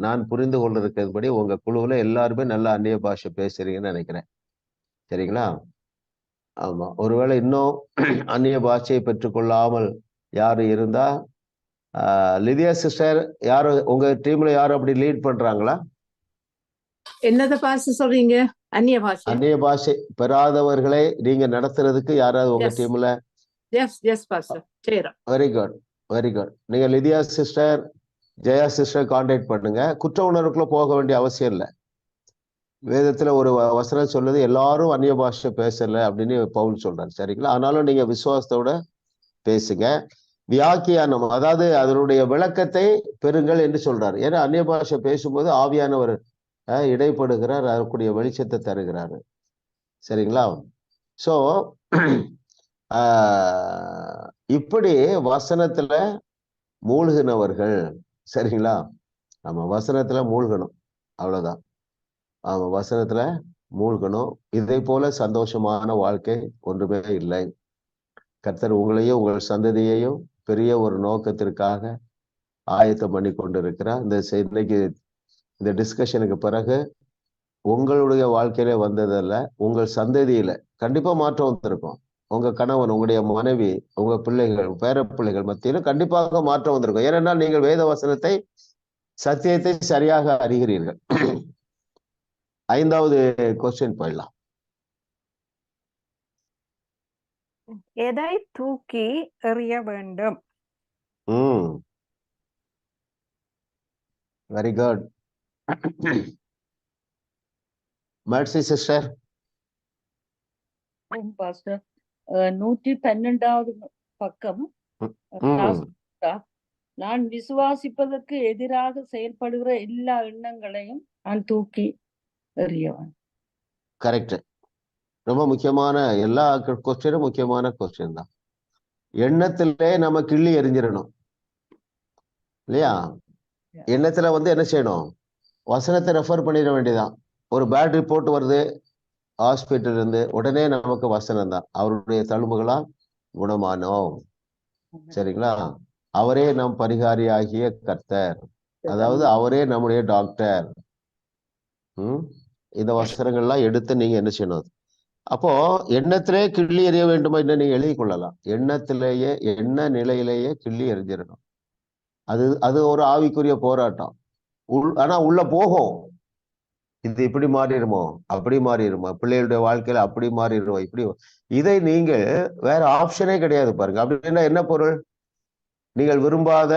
நான் புரிந்து கொண்டிருக்கிறபடி உங்க குழுவுல எல்லாருமே நல்ல அந்நிய பாஷை பேசுறீங்கன்னு நினைக்கிறேன். சரிங்களா? ஆமா, ஒருவேளை இன்னும் அந்நிய பாஷையை பெற்றுக்கொள்ளாமல் யாரு இருந்தா, லிதியா சிஸ்டர் யாரு உங்க டீம்ல யாரும் அப்படி லீட் பண்றாங்களா? என்னத பாஷை சொல்றீங்க? அந்நிய பாஷை. அந்நிய பாஷை பெறாதவர்களை நீங்க நடத்துறதுக்கு யாராவது உங்க டீம்ல? S pastor. Very good, very good. நீங்க லிதியா சிஸ்டர், ஜெயா சிஸ்டர் கான்டாக்ட் பண்ணுங்க. குற்ற உணர்வுக்குள்ள போக வேண்டிய அவசியம் இல்லை. வேதத்துல ஒரு வசனம் சொல்லுது, எல்லாரும் அந்நிய பாஷை பேசல அப்படின்னு பவுல் சொல்றாரு. சரிங்களா? ஆனாலும் நீங்க விசுவாசத்தோட பேசுங்க. வியாக்கியானம், அதாவது அதனுடைய விளக்கத்தை பெறுங்கள் என்று சொல்றாரு. ஏன்னா அந்நிய பாஷை பேசும்போது ஆவியானவர் இடைப்படுகிறார், அதற்குரிய வெளிச்சத்தை தருகிறாரு. சரிங்களா? சோ இப்படி வசனத்துல மூழ்கினவர்கள். சரிங்களா? ஆமா, வசனத்துல மூழ்கணும், அவ்வளவுதான். ஆமா, வசனத்துல மூழ்கணும். இதை போல சந்தோஷமான வாழ்க்கை ஒன்றுமே இல்லை. கர்த்தர் உங்களையும் உங்கள் சந்ததியையும் பெரிய ஒரு நோக்கத்திற்காக ஆயத்தம் பண்ணி கொண்டு இருக்கிறார். இன்னைக்கு இந்த டிஸ்கஷனுக்கு பிறகு உங்களுடைய வாழ்க்கையில வந்ததல்ல, உங்கள் சந்ததியில கண்டிப்பா மாற்றம் வந்திருக்கும். உங்க கணவன், உங்களுடைய மனைவி, உங்க பிள்ளைகள், பேர பிள்ளைகள் மத்தியிலும் கண்டிப்பாக மாற்றம் வந்திருக்கும். ஏனென்றால் நீங்கள் வேத வசனத்தை, சத்தியத்தை சரியாக அறிகிறீர்கள். 5வது கொஸ்டின் போயிடலாம். எதை தூக்கி எறிய வேண்டும்? Very good. மேட்சி சிஸ்டர். பாஸ்டர் 112வது பக்கம். நான் விசுவாசிப்பதற்கு எதிராக செயல்படுகிற எல்லா எண்ணங்களையும் நான் தூக்கி எறியவன். கரெக்ட். ரொம்ப முக்கியமான, எல்லா கொஸ்டினும் முக்கியமான கொஸ்டின் தான். எண்ணத்திலே நம்ம கிள்ளி எறிஞ்சிடணும் இல்லையா? எண்ணத்துல என்ன செய்யணும்? வசனத்தை ரெஃபர் பண்ணிட வேண்டியதான். ஒரு பேட் ரிப்போர்ட் வருது ஹாஸ்பிட்டல் இருந்து, உடனே நமக்கு வசனம் தான், அவருடைய தழும்புகளால் குணமானோம். சரிங்களா? அவரே நம் பரிகாரியாகிய கர்த்தர், அதாவது அவரே நம்முடைய டாக்டர். இந்த வசனங்கள்லாம் எடுத்து நீங்க என்ன செய்யணும்? அப்போ எண்ணத்திலே கிள்ளி எறிய வேண்டுமா என்ன நீங்க எழுதி கொள்ளலாம். எண்ணத்திலேயே, எண்ண நிலையிலேயே கிள்ளி எறிஞ்சிடணும். அது ஒரு ஆவிக்குரிய போராட்டம். ஆனா உள்ள போகும். இது இப்படி மாறிடுமோ, அப்படி மாறிடுமோ, பிள்ளைகளுடைய வாழ்க்கையில அப்படி மாறிடுமோ, இப்படி. இதை நீங்க வேற ஆப்ஷனே கிடையாது பாருங்க. அப்படின்னா என்ன பொருள்? நீங்கள் விரும்பாத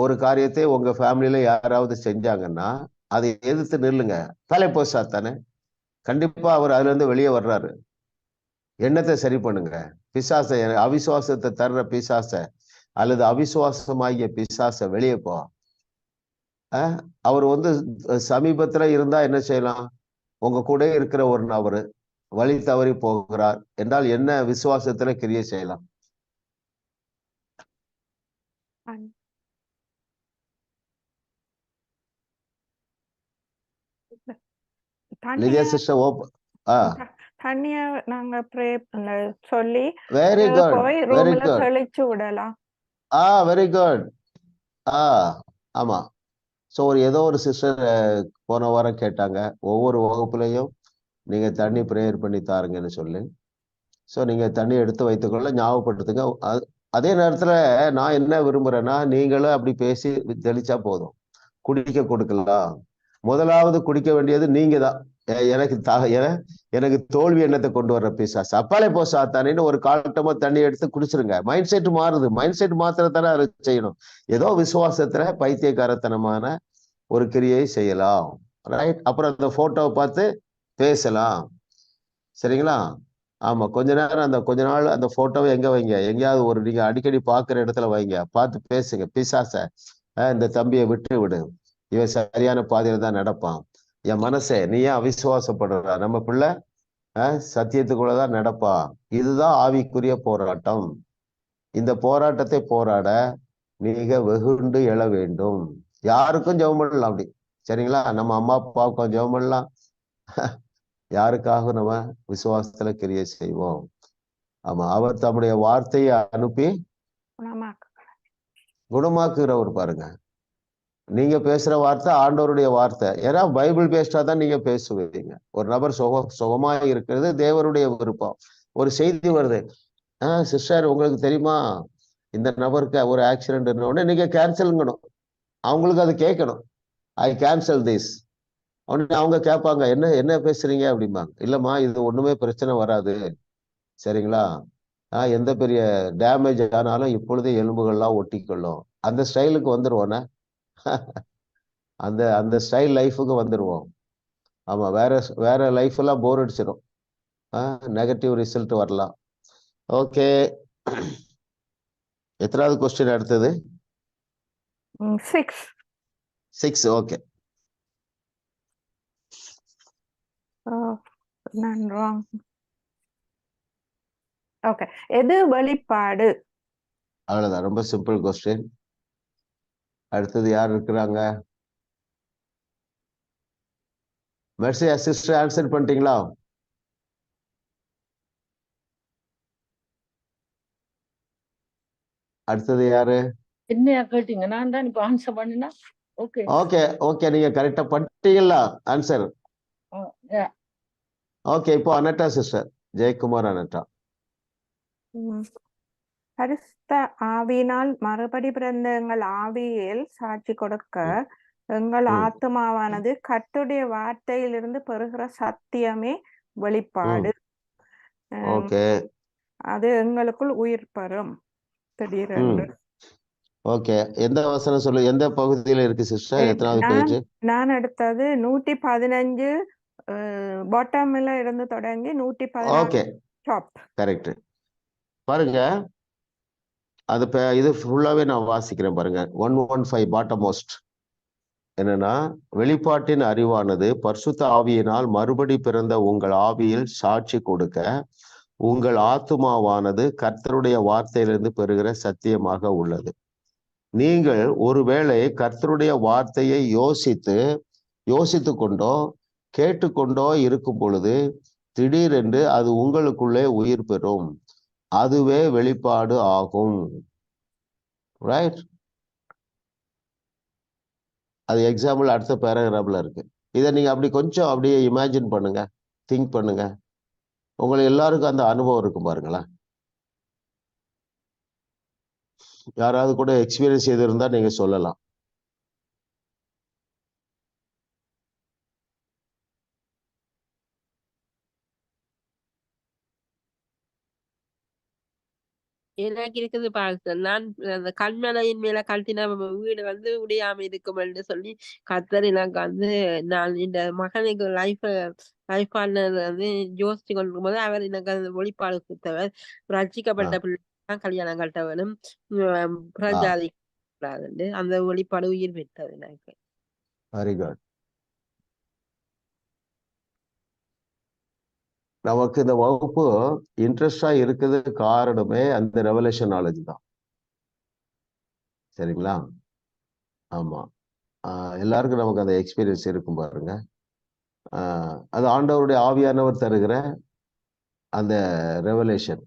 ஒரு காரியத்தை உங்க ஃபேமிலியில யாராவது செஞ்சாங்கன்னா அதை எதிர்த்து நில்லுங்க. தலைப்போ சாத்தானே, கண்டிப்பா அவர் அதுல இருந்து வெளியே வர்றாரு. எண்ணத்தை சரி பண்ணுங்க. பிசாசை, அவிசுவாசத்தை தர்ற பிசாச அல்லது அவிசுவாசமாகிய பிசாச வெளியே போ. அவர் சமீபத்துல இருந்தா என்ன செய்யலாம்? உங்க கூட இருக்கிற ஒரு நபர் வழி தவறி போகிறார் என்றால் என்ன விசுவாசத்துல கிரியை செய்யலாம்? தண்ணிய நாங்க ப்ரே சொல்லி வெரி குட், போய் ரூம்ல தெளிச்சு விடலாம். Very good. ஆமா. ஸோ ஏதோ ஒரு சிஸ்டர் போன வாரம் கேட்டாங்க, ஒவ்வொரு வகுப்புலையும் நீங்க தண்ணி ப்ரேயர் பண்ணி தாருங்கன்னு சொல்லி. ஸோ நீங்க தண்ணி எடுத்து வைத்துக்கொள்ள ஞாபகப்படுத்துங்க. அதே நேரத்துல நான் என்ன விரும்புறேன்னா, நீங்களும் அப்படி பேசி தெளிச்சா போதும். குடிக்க கொடுக்கலாம். முதலாவது குடிக்க வேண்டியது நீங்க தான். எனக்கு தோல்வி எண்ணத்தை கொண்டு வர்ற பிசாசு, அப்பாலே போ சாத்தானேன்னு ஒரு கால்டமா தண்ணி எடுத்து குடிச்சிருங்க. மைண்ட் செட் மாறுது. மைண்ட் செட் மாத்திரத்தானே அதை செய்யணும். ஏதோ விசுவாசத்துல பைத்தியக்காரத்தனமான ஒரு கிரியை செய்யலாம். ரைட்? அப்புறம் அந்த போட்டோவை பார்த்து பேசலாம். சரிங்களா? ஆமா, கொஞ்ச நாள் அந்த போட்டோவை எங்க வைங்க, எங்கேயாவது நீங்க அடிக்கடி பாக்குற இடத்துல வைங்க, பார்த்து பேசுங்க. பிசாச, இந்த தம்பியை விட்டு விடு, இவன் சரியான பாதையில தான் நடப்பான். என் மனசே, நீ ஏன் அவிசுவாசப்படுற? நம்ம பிள்ளை சத்தியத்துக்குள்ளதான் நடப்பா. இதுதான் ஆவிக்குரிய போராட்டம். இந்த போராட்டத்தை போராட நீங்க வெகுண்டு எழ வேண்டும். யாருக்கும் ஜெபம் பண்ணலாம். அப்படி சரிங்களா? நம்ம அம்மா அப்பாவுக்கும் ஜெபம் பண்ணலாம். யாருக்காக நம்ம விசுவாசத்துல கிரியை செய்வோம். ஆமா, அவர் தம்முடைய வார்த்தையை அனுப்பி குணமாக்குகிறவர். பாருங்க, நீங்க பேசுற வார்த்தை ஆண்டவருடைய வார்த்தை. ஏன்னா பைபிள் பேஸ்டா தான் நீங்க பேசுவீங்க. ஒரு நபர் சுகமா இருக்கிறது தேவனுடைய விருப்பம். ஒரு செய்தி வருது, சிஸ்டர் உங்களுக்கு தெரியுமா இந்த நபருக்கு ஒரு ஆக்சிடென்ட் உடனே நீங்க கேன்சலுங்கணும். அவங்களுக்கு அது கேட்கணும். ஐ கேன்சல் திஸ். அவங்க கேட்பாங்க, என்ன பேசுறீங்க அப்படிம்பாங்க. இல்லம்மா, இது ஒண்ணுமே பிரச்சனை வராது. சரிங்களா? எந்த பெரிய டேமேஜ் ஆனாலும் இப்பொழுதே எலும்புகள்லாம் ஒட்டிக்கொள்ளும். அந்த ஸ்டைலுக்கு வந்துருவோன்னா அந்த ஸ்டைல் லைஃபுக்கு வந்துருவோம். ஆமா, வேற லைஃப் எல்லாம் போர் அடிச்சிடும். நெகட்டிவ் ரிசல்ட் வரலாம். ஓகே, எத்தனாவது கொஸ்டின் அடுத்தது? 6. ஓகே. ஓகே, எது வெளிப்பாடு? அவ்வளவுதான், ரொம்ப சிம்பிள் கொஸ்டின். அடுத்தது யார் இருக்கிறாங்க? மெர்சி சிஸ்டர் ஆன்சர் பண்ணிட்டீங்களா? அடுத்தது யாரு? என்னையா கேட்டீங்க? நான் தான் இப்ப ஆன்சர் பண்ணினா. ஓகே. ஓகே ஓகே, நீங்க கரெக்டா பண்ணிட்டீங்களா ஆன்சர்? ஓகே, இப்போ அனட்டா சிஸ்டர், ஜெயக்குமார் அனட்டா. பரிசுத்த ஆவியினால் மறுபடி பிறந்த எங்கள் ஆவியில் சாட்சி கொடுக்க எங்கள் ஆத்மாவானது கர்த்தருடைய வார்த்தையிலிருந்து பெறுகிற சத்தியமே வெளிப்பாடு. ஓகே, அது எங்களுக்குள் உயிர் பெறும் திடீரென்று. ஓகே, எந்த வசனம் சொல்லு, எந்த பகுதியில இருக்கு சிஸ்டர்? எத்தனாவது பேஜ்? நான் எடுத்தது 115 பாட்டம்ல இருந்து தொடங்கி 114. Okay, top. கரெக்ட். பாருங்க, அது இது ஃபுல்லாவே நான் வாசிக்கிறேன் பாருங்க. 115 பாட்டம் மோஸ்ட் என்னன்னா, வெளிப்பாட்டின் அறிவானது பரிசுத்த ஆவியினால் மறுபடி பிறந்த உங்கள் ஆவியில் சாட்சி கொடுக்க உங்கள் ஆத்துமாவானது கர்த்தருடைய வார்த்தையிலிருந்து பெறுகிற சத்தியமாக உள்ளது. நீங்கள் ஒருவேளை கர்த்தருடைய வார்த்தையை யோசித்து கொண்டோ கேட்டுக்கொண்டோ இருக்கும் பொழுது திடீரென்று அது உங்களுக்குள்ளே உயிர் பெறும். அதுவே வெளிப்பாடு ஆகும். ரைட்? அது எக்ஸாம்பிள் அடுத்த பேராகிராஃப்ல இருக்கு. இதை நீங்க அப்படி கொஞ்சம் அப்படியே இமேஜின் பண்ணுங்க, திங்க் பண்ணுங்க. உங்களுக்கு எல்லாருக்கும் அந்த அனுபவம் இருக்கும் பாருங்களேன். யாராவது கூட எக்ஸ்பீரியன்ஸ் எது இருந்தா நீங்க சொல்லலாம். எனக்கு இருக்குது பாஸ்டர். நான் அந்த கண்மலையின் மேல கட்டின வீடு வந்து முடியாம இருக்கும் என்று சொல்லி கர்த்தர் எனக்கு நான் இந்த மகனுக்கு லைஃப் பார்ட்னர் யோசிச்சு கொண்டிருக்கும் போது அவர் எனக்கு அந்த வெளிப்பாடு கொடுத்தவர். ரட்சிக்கப்பட்ட பிள்ளை தான் கல்யாணம் கட்டவனும் பிரஜாதி அந்த வெளிப்பாடு உயிர் பெற்றது எனக்கு. Very good. நமக்கு இந்த வகுப்பு இன்ட்ரெஸ்டா இருக்குது காரணமே அந்த ரெவலேஷன் நாலேஜ் தான். சரிங்களா? ஆமா, எல்லாருக்கும் நமக்கு அந்த எக்ஸ்பீரியன்ஸ் இருக்கும் பாருங்க. அது ஆண்டவருடைய ஆவியானவர் தருகிற அந்த ரெவலேஷன்.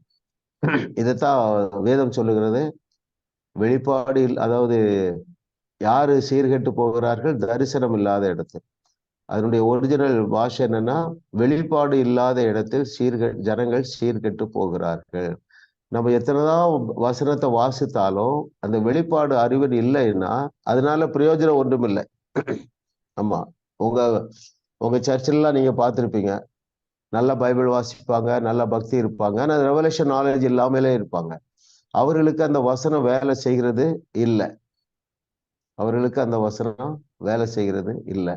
இதைத்தான் வேதம் சொல்லுகிறது. வெளிப்பாடு அதாவது யாரு சீர்கெட்டு போகிறார்கள்? தரிசனம் இல்லாத இடத்தில். அதனுடைய ஒரிஜினல் பாஷை என்னன்னா, வெளிப்பாடு இல்லாத இடத்தில் ஜனங்கள் சீர்கெட்டு போகிறார்கள். நம்ம எத்தனைதான் வசனத்தை வாசித்தாலும் அந்த வெளிப்பாடு அறிவு இல்லைன்னா அதனால பிரயோஜனம் ஒன்றும் இல்லை. ஆமா, உங்க சர்ச்சிலாம் நீங்க பார்த்துருப்பீங்க, நல்ல பைபிள் வாசிப்பாங்க, நல்ல பக்தி இருப்பாங்க, ஆனால் ரெவலேஷன் நாலேஜ் இல்லாமலே இருப்பாங்க. அவர்களுக்கு அந்த வசனம் வேலை செய்கிறது இல்லை. அவர்களுக்கு அந்த வசனம் வேலை செய்கிறது இல்லை.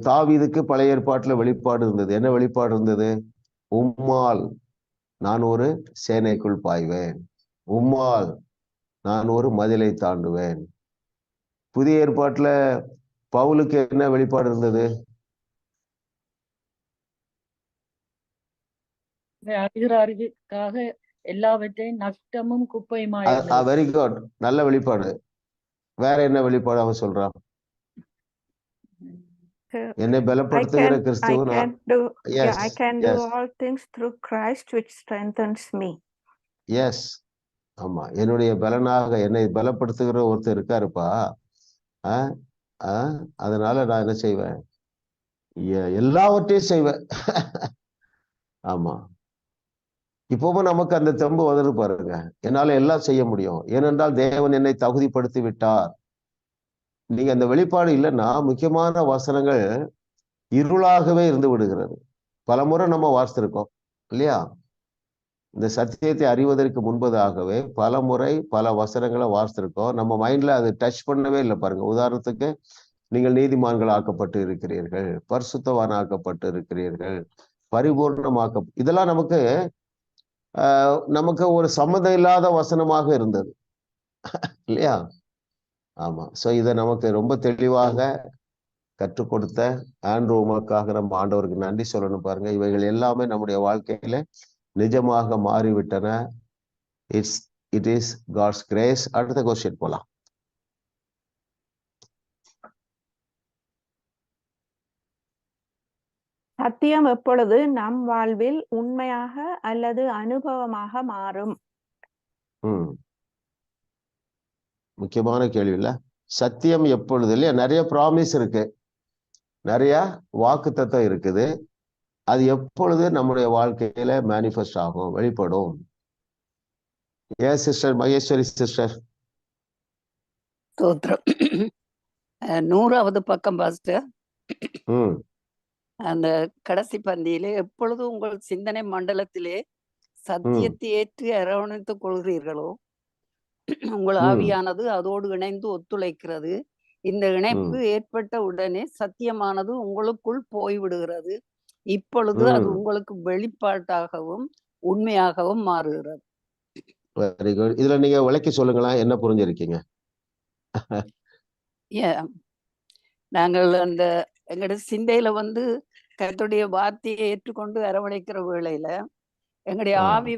தாவீதுக்கு பழைய ஏற்பாட்டுல வெளிப்பாடு இருந்தது. என்ன வெளிப்பாடு இருந்தது? உம்மால் நான் ஒரு சேனைக்குள் பாய்வேன், உம்மால் நான் ஒரு மதிலை தாண்டுவேன். புதிய ஏற்பாட்டுல பவுலுக்கு என்ன வெளிப்பாடு இருந்தது? அறிகிற அறிவுக்காக எல்லாவற்றையும் நஷ்டமும் குப்பையுமாய். வெரி குட், நல்ல வெளிப்பாடு. வேற என்ன வெளிப்பாடு அவன் சொல்றான்? என்னை பலப்படுத்துகிற கிறிஸ்துவ I can do all things through Christ which strengthens me. Yes, ஆமா, என்னுடைய பலனாக என்னை பலப்படுத்துகிற ஒருத்தர் இருக்காருப்பா. அதனால நான் என்ன செய்வேன்? எல்லாவற்றையும் செய்வேன். ஆமா, இப்பவும் நமக்கு அந்த தெம்பு வந்து பாருங்க, என்னால எல்லாம் செய்ய முடியும், ஏனென்றால் தேவன் என்னை தகுதிப்படுத்தி விட்டார். நீங்க அந்த வெளிப்பாடு இல்லைன்னா முக்கியமான வசனங்கள் இருளாகவே இருந்து விடுகிறது. பலமுறை நம்ம வாசித்திருக்கோம் இல்லையா? இந்த சத்தியத்தை அறிவதற்கு முன்பதாகவே பல முறை பல வசனங்களை வாசித்திருக்கோம். நம்ம மைண்ட்ல அது டச் பண்ணவே இல்லை பாருங்க. உதாரணத்துக்கு, நீங்கள் நீதிமான்கள் ஆக்கப்பட்டு இருக்கிறீர்கள், பரிசுத்தவான் ஆக்கப்பட்டு இருக்கிறீர்கள், பரிபூர்ணமாக்க, இதெல்லாம் நமக்கு ஒரு சம்மதம் இல்லாத வசனமாக இருந்தது இல்லையா? ஆமா, சோ இதை நமக்கு ரொம்ப தெளிவாக கற்றுக் கொடுத்த ஆண்ட்ரூமாக்காக நம்ம ஆண்டவருக்கு நன்றி சொல்லணும் பாருங்க. இவைகள் எல்லாமே நம்முடைய வாழ்க்கையில நிஜமாக மாறிவிட்டன. It is God's grace. அடுத்த கொஸ்டின் போலாம். சத்தியம் எப்பொழுது நம் வாழ்வில் உண்மையாக அல்லது அனுபவமாக மாறும்? முக்கியமான கேள்வி இல்ல. சத்தியம் எப்பொழுது இல்லையா? நிறைய ப்ராமிஸ் இருக்கு, நிறைய வாக்குத்தத்தம் இருக்குது. அது எப்பொழுது நம்முடைய வாழ்க்கையில மேனிஃபெஸ்ட் ஆகும், வெளிப்படும்? ஏன் சிஸ்டர் மகேஸ்வரி சிஸ்டர்? ஸ்தோத்திரம். 100வது பக்கம் பாஸ்டர். அந்த கடைசி பந்தியிலே, எப்பொழுது உங்கள் சிந்தனை மண்டலத்திலே சத்தியத்தை ஏற்று அரவணைத்துக் கொள்கிறீர்களோ உங்கள் ஆவியானது அதோடு இணைந்து ஒத்துழைக்கிறது. இந்த இணைப்பு ஏற்பட்ட உடனே சத்தியமானது உங்களுக்குள் போய்விடுகிறது. இப்பொழுது அது உங்களுக்கு வெளிப்பாட்டாகவும் உண்மையாகவும் மாறுகிறது. Very good. இதுல நீங்க விளக்கி சொல்லுங்களேன், என்ன புரிஞ்சிருக்கீங்க? நாங்கள் அந்த எங்களுடைய சிந்தையில கர்த்தருடைய வார்த்தையை ஏற்றுக்கொண்டு அரவணைக்கிற வேளையில எங்களுடைய ஆவி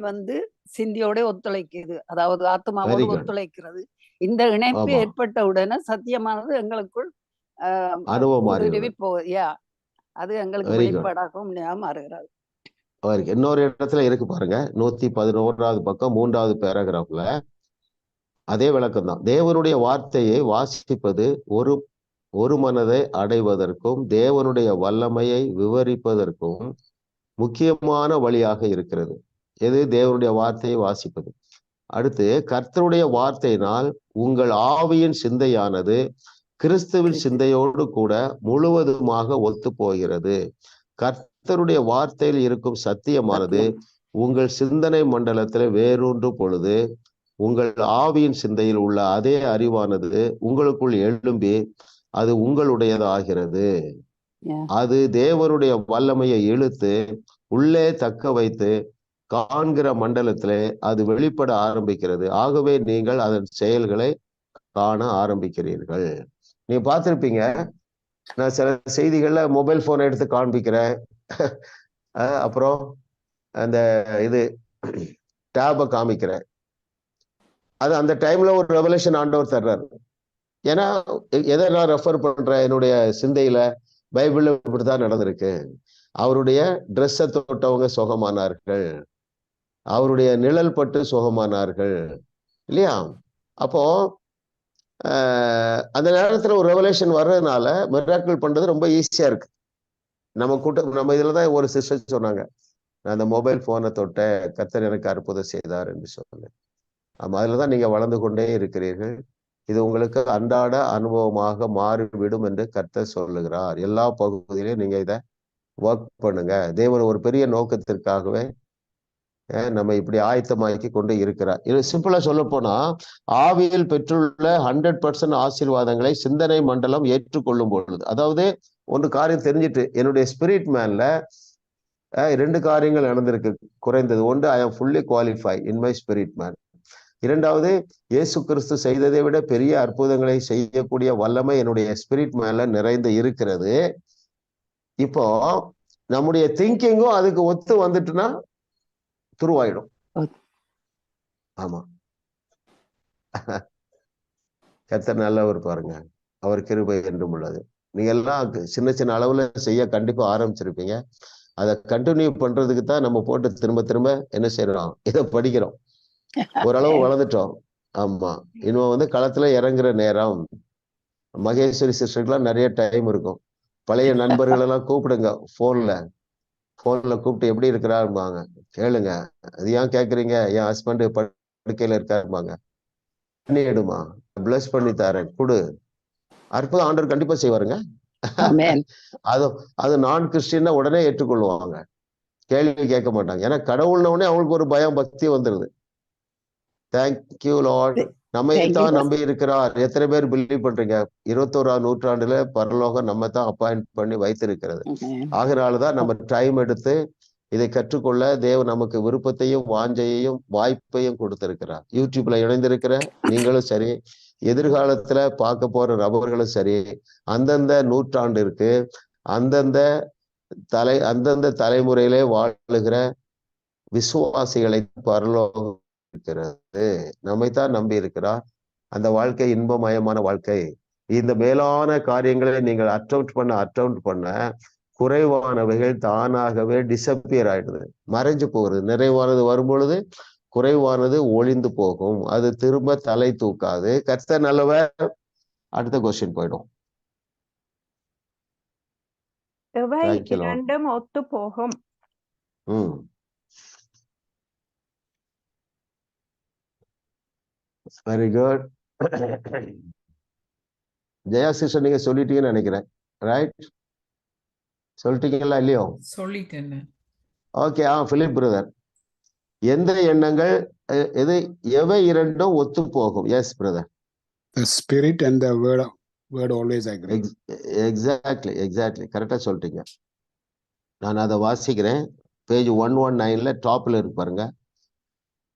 சிந்தியோட ஒத்துழைக்குது, அதாவது ஆத்மாவோடு ஒத்துழைக்கிறது. இந்த இணைப்பு ஏற்பட்ட உடனே சத்தியமானது எங்களுக்குள் அது எங்களுக்கு வெளிப்பாடாகவும் மாறுகிறது. இன்னொரு இடத்துல இருக்கு பாருங்க, 111வது பக்கம் 3வது பேராகிராஃப்ல அதே விளக்கம் தான். தேவனுடைய வார்த்தையை வாசிப்பது ஒரு மனதை அடைவதற்கும் தேவனுடைய வல்லமையை விவரிப்பதற்கும் முக்கியமான வழியாக இருக்கிறது. எது? தேவனுடைய வார்த்தையை வாசிப்பது. அடுத்து, கர்த்தருடைய வார்த்தையினால் உங்கள் ஆவியின் சிந்தையானது கிறிஸ்துவின் சிந்தையோடு கூட முழுவதுமாக ஒத்து போகிறது. கர்த்தருடைய வார்த்தையில் இருக்கும் சத்தியமானது உங்கள் சிந்தனை மண்டலத்தில் வேரூன்றும் பொழுது உங்கள் ஆவியின் சிந்தையில் உள்ள அதே அறிவானது உங்களுக்குள் எழும்பி அது உங்களுடையதாகிறது. அது தேவனுடைய வல்லமையை இழுத்து உள்ளே தக்க வைத்து காண்கிற மண்டலத்திலே அது வெளிப்பட ஆரம்பிக்கிறது. ஆகவே நீங்கள் அதன் செயல்களை காண ஆரம்பிக்கிறீர்கள். நீங்க பார்த்திருப்பீங்க, நான் சில செய்திகள்ல மொபைல் போனை எடுத்து காண்பிக்கிறேன், அப்புறம் அந்த இது டேபை காமிக்கிறேன். அது அந்த டைம்ல ஒரு ரெவலேஷன் ஆண்டவர் தர்றாரு. ஏன்னா எதை நான் ரெஃபர் பண்றேன்? என்னுடைய சிந்தையில பைபிள்ல இப்படித்தான் நடந்திருக்கு. அவருடைய ட்ரெஸ்ஸை தொட்டவங்க சுகமானார்கள், அவருடைய நிழல் பட்டு சுகமானார்கள் இல்லையா? அப்போ அந்த நேரத்துல ஒரு ரெவலேஷன் வர்றதுனால மிராக்கிள் பண்றது ரொம்ப ஈஸியா இருக்கு. நம்ம இதுலதான் ஒரு சிஸ்டர் சொன்னாங்க, நான் அந்த மொபைல் போனை தொட்ட, கர்த்தர் எனக்கு அற்புதம் செய்தார் என்று சொன்னேன். ஆமா, அதுலதான் நீங்க வளர்ந்து கொண்டே இருக்கிறீர்கள். இது உங்களுக்கு அன்றாட அனுபவமாக மாறிவிடும் என்று கர்த்தர் சொல்லுகிறார். எல்லா பகுதியிலையும் நீங்க இதை ஒர்க் பண்ணுங்க. தேவன் ஒரு பெரிய நோக்கத்திற்காகவே நம்ம இப்படி ஆயத்தமாக்கி கொண்டு இருக்கிறார். இது சிம்பிளா சொல்ல போனா, ஆவியில் பெற்றுள்ள 100% ஆசீர்வாதங்களை சிந்தனை மண்டலம் ஏற்றுக்கொள்ளும் பொழுது, அதாவது ஒன்று காரியம் தெரிஞ்சிட்டு, என்னுடைய ஸ்பிரிட் மேன்ல 2 காரியங்கள் நடந்திருக்கு குறைந்தது. ஒன்று, ஐ ஆம் fully qualify in my spirit man. இரண்டாவது, இயேசு கிறிஸ்து செய்ததை விட பெரிய அற்புதங்களை செய்யக்கூடிய வல்லமை என்னுடைய ஸ்பிரிட் மேன்ல நிறைந்து இருக்கிறது. இப்போ நம்முடைய திங்கிங்கும் அதுக்கு ஒத்து வந்துட்டுன்னா துருவாயிடும். ஆமா, கர்த்தர் நல்லவர் பாருங்க, அவர் கிருபை என்றும் உள்ளது. நீங்க எல்லாம் சின்ன சின்ன அளவுல செய்ய கண்டிப்பா ஆரம்பிச்சிருப்பீங்க. அதை கண்டினியூ பண்றதுக்கு தான் நம்ம போட்டு திரும்ப திரும்ப என்ன செய்யறோம், இதை படிக்கிறோம். ஓரளவு வளர்ந்துட்டோம். ஆமா, இன்னும் களத்துல இறங்குற நேரம். மகேஸ்வரி சிஸ்டருக்குலாம் நிறைய டைம் இருக்கும். பழைய நண்பர்கள் எல்லாம் கூப்பிடுங்க, போன்ல கூப்பிட்டு எப்படி இருக்கிறாருப்பாங்க, கேளுங்க. அது ஏன் கேக்குறீங்க? என் ஹஸ்பண்ட் படுக்கையில இருக்காருப்பாங்க. பண்ணி எடுமா, பிளஸ் பண்ணி தரேன், கொடு. அற்புதம் ஆண்டவர் கண்டிப்பா செய்வாருங்க. அது நான் கிறிஸ்டியன்னா உடனே ஏற்றுக்கொள்வாங்க, கேள்வி கேட்க மாட்டாங்க. ஏன்னா கடவுள்ன உடனே அவங்களுக்கு ஒரு பயம் பக்தி வந்துருது. தேங்க்யூ லார்ட், நம்ம தான் நம்பி இருக்கிறார். எத்தனை பேர் பிலீவ் பண்றீங்க? 21ஆம் நூற்றாண்டுல பரலோகம் நம்ம தான் அப்பாயிண்ட் பண்ணி வைத்திருக்கிறது. ஆகினால்தான் நம்ம டைம் எடுத்து இதை கற்றுக்கொள்ள தேவன் நமக்கு விருப்பத்தையும் வாஞ்சையையும் வாய்ப்பையும் கொடுத்திருக்கிறார். யூடியூப்ல இணைந்திருக்கிற நீங்களும் சரி, எதிர்காலத்துல பார்க்க போற நபர்களும் சரி, அந்தந்த நூற்றாண்டிற்கு அந்தந்த தலைமுறையிலே வாழுகிற விசுவாசிகளை பரலோகம் இருக்கிறது. நம்மைத்தான் நம்பி இருக்கிறார். அந்த வாழ்க்கை இன்பமயமான வாழ்க்கை. இந்த மேலான காரியங்களை நீங்கள் அட்டெம்ப்ட் பண்ண குறைவானவைகள் தானாகவே டிசப்பியர் ஆயிடுது, மறைஞ்சு போகிறது. நிறைவானது வரும் பொழுது குறைவானது ஒளிந்து போகும், அது திரும்ப தலை தூக்காது. கர்த்தர் நல்லவர். அடுத்த கொஸ்டின் போயிடும். எவை இரண்டும் ஒத்து போகும்? Very good. ஜெயா சிஸ்டர் நீங்க சொல்லிட்டீங்கன்னு நினைக்கிறேன். ரைட், சொல்லிட்டீங்களா இல்லையோ? சொல்லிட்டேன். ஓகே. பிலிப் பிரதர், எந்த எண்ணங்கள் எவை இரண்டும் ஒத்து போகும்? Yes brother. The spirit and the word always agree. Exactly கரெக்டா சொல்லிட்டீங்க. நான் அதை வாசிக்கிறேன். பேஜ் 119ல டாப்ல இருக்கு பாருங்க.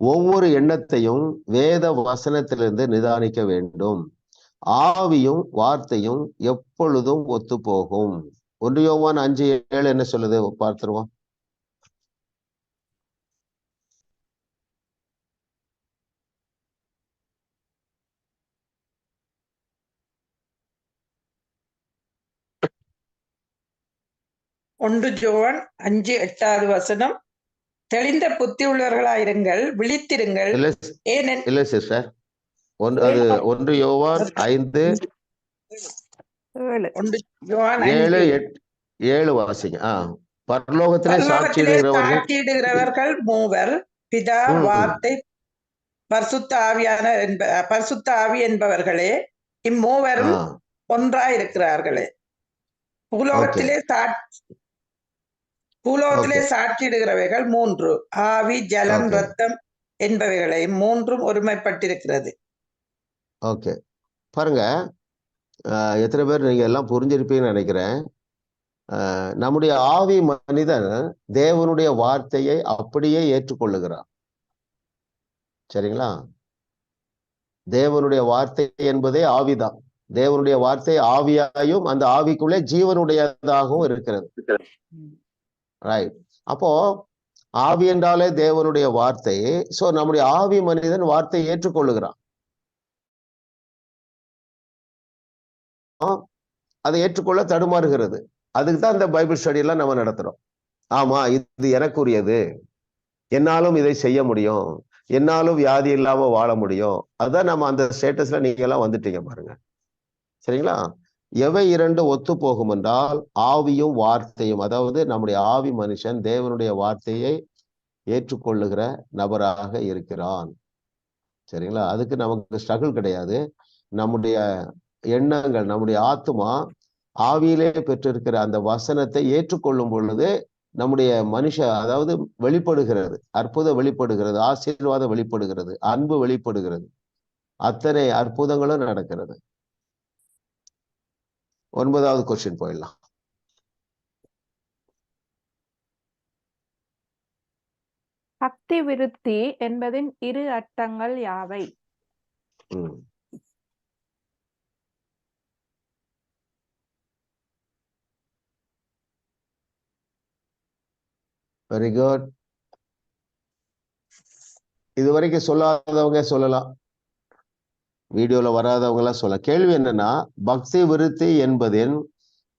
ஒவ்வொரு எண்ணத்தையும் வேத வசனத்திலிருந்து நிதானிக்க வேண்டும். ஆவியும் வார்த்தையும் எப்பொழுதும் ஒத்து போகும். 1 யோவான் 5:7 என்ன சொல்லுது பார்த்துருவோம். ஒன்று யோவான் 5:8 தெளிந்த புத்தி உள்ளவர்களாயிருங்கள், விழித்திருங்கள். இல்ல சிஸ்டர், அது 1 யோவான் 5:7 வாசிங்க. பரலோகத்திலே சாட்சியிடுகிறவர்கள் மூவர், பிதா, வார்த்தை, பரிசுத்த ஆவி என்பவர்களே. இம்மூவரும் ஒன்றாயிருக்கிறார்களே. பூலோகத்திலே சாட்சியிடுகிறவைகள் 3, ஆவி, ஜலம், ரத்தம் என்பவைகளை 3ம் ஒருமைப்பட்டிருக்கிறது. ஓகே, பாருங்க, எத்தனை பேர் நீங்க எல்லாம் புரிஞ்சிருப்பீங்கன்னு நினைக்கிறேன். நம்முடைய ஆவி மனிதன் தேவனுடைய வார்த்தையை அப்படியே ஏற்றுக்கொள்ளுகிறான். சரிங்களா? தேவனுடைய வார்த்தை என்பதே ஆவிதான். தேவனுடைய வார்த்தை ஆவியாயும் அந்த ஆவிக்குள்ளே ஜீவனுடையதாகவும் இருக்கிறது. ரைட். அப்போ ஆவி என்றாலே தேவனுடைய வார்த்தை. சோ நம்முடைய ஆவி மனிதன் வார்த்தையை ஏற்றுக்கொள்ளுகிறான். அதை ஏற்றுக்கொள்ள தடுமாறுகிறது. அதுக்கு தான் இந்த பைபிள் ஸ்டடி எல்லாம் நம்ம நடத்துறோம். ஆமா, இது எனக்குரியது, என்னாலும் இதை செய்ய முடியும், என்னாலும் வியாதி இல்லாம வாழ முடியும். அதுதான் நம்ம அந்த ஸ்டேட்டஸ்ல நீங்க எல்லாம் வந்துட்டீங்க பாருங்க. சரிங்களா? எவை இரண்டு ஒத்து போகும் என்றால் ஆவியும் வார்த்தையும். அதாவது நம்முடைய ஆவி மனுஷன் தேவனுடைய வார்த்தையை ஏற்றுக்கொள்ளுகிற நபராக இருக்கிறான். சரிங்களா? அதுக்கு நமக்கு ஸ்ட்ரகிள் கிடையாது. நம்முடைய எண்ணங்கள், நம்முடைய ஆத்மா ஆவியிலே பெற்றிருக்கிற அந்த வசனத்தை ஏற்றுக்கொள்ளும் பொழுது நம்முடைய அதாவது வெளிப்படுகிறது, அற்புதம் வெளிப்படுகிறது, ஆசீர்வாதம் வெளிப்படுகிறது, அன்பு வெளிப்படுகிறது, அத்தனை அற்புதங்களும் நடக்கிறது. 9வது கொஸ்டின் போயிடலாம். பக்தி விருத்தி என்பதின் இரு அர்த்தங்கள் யாவை? Very good. இதுவரைக்கும் சொல்லாதவங்க சொல்லலாம், வீடியோல வராதவங்க எல்லாம் சொல்ல. கேள்வி என்னன்னா, பக்தி விருத்தி என்பதின்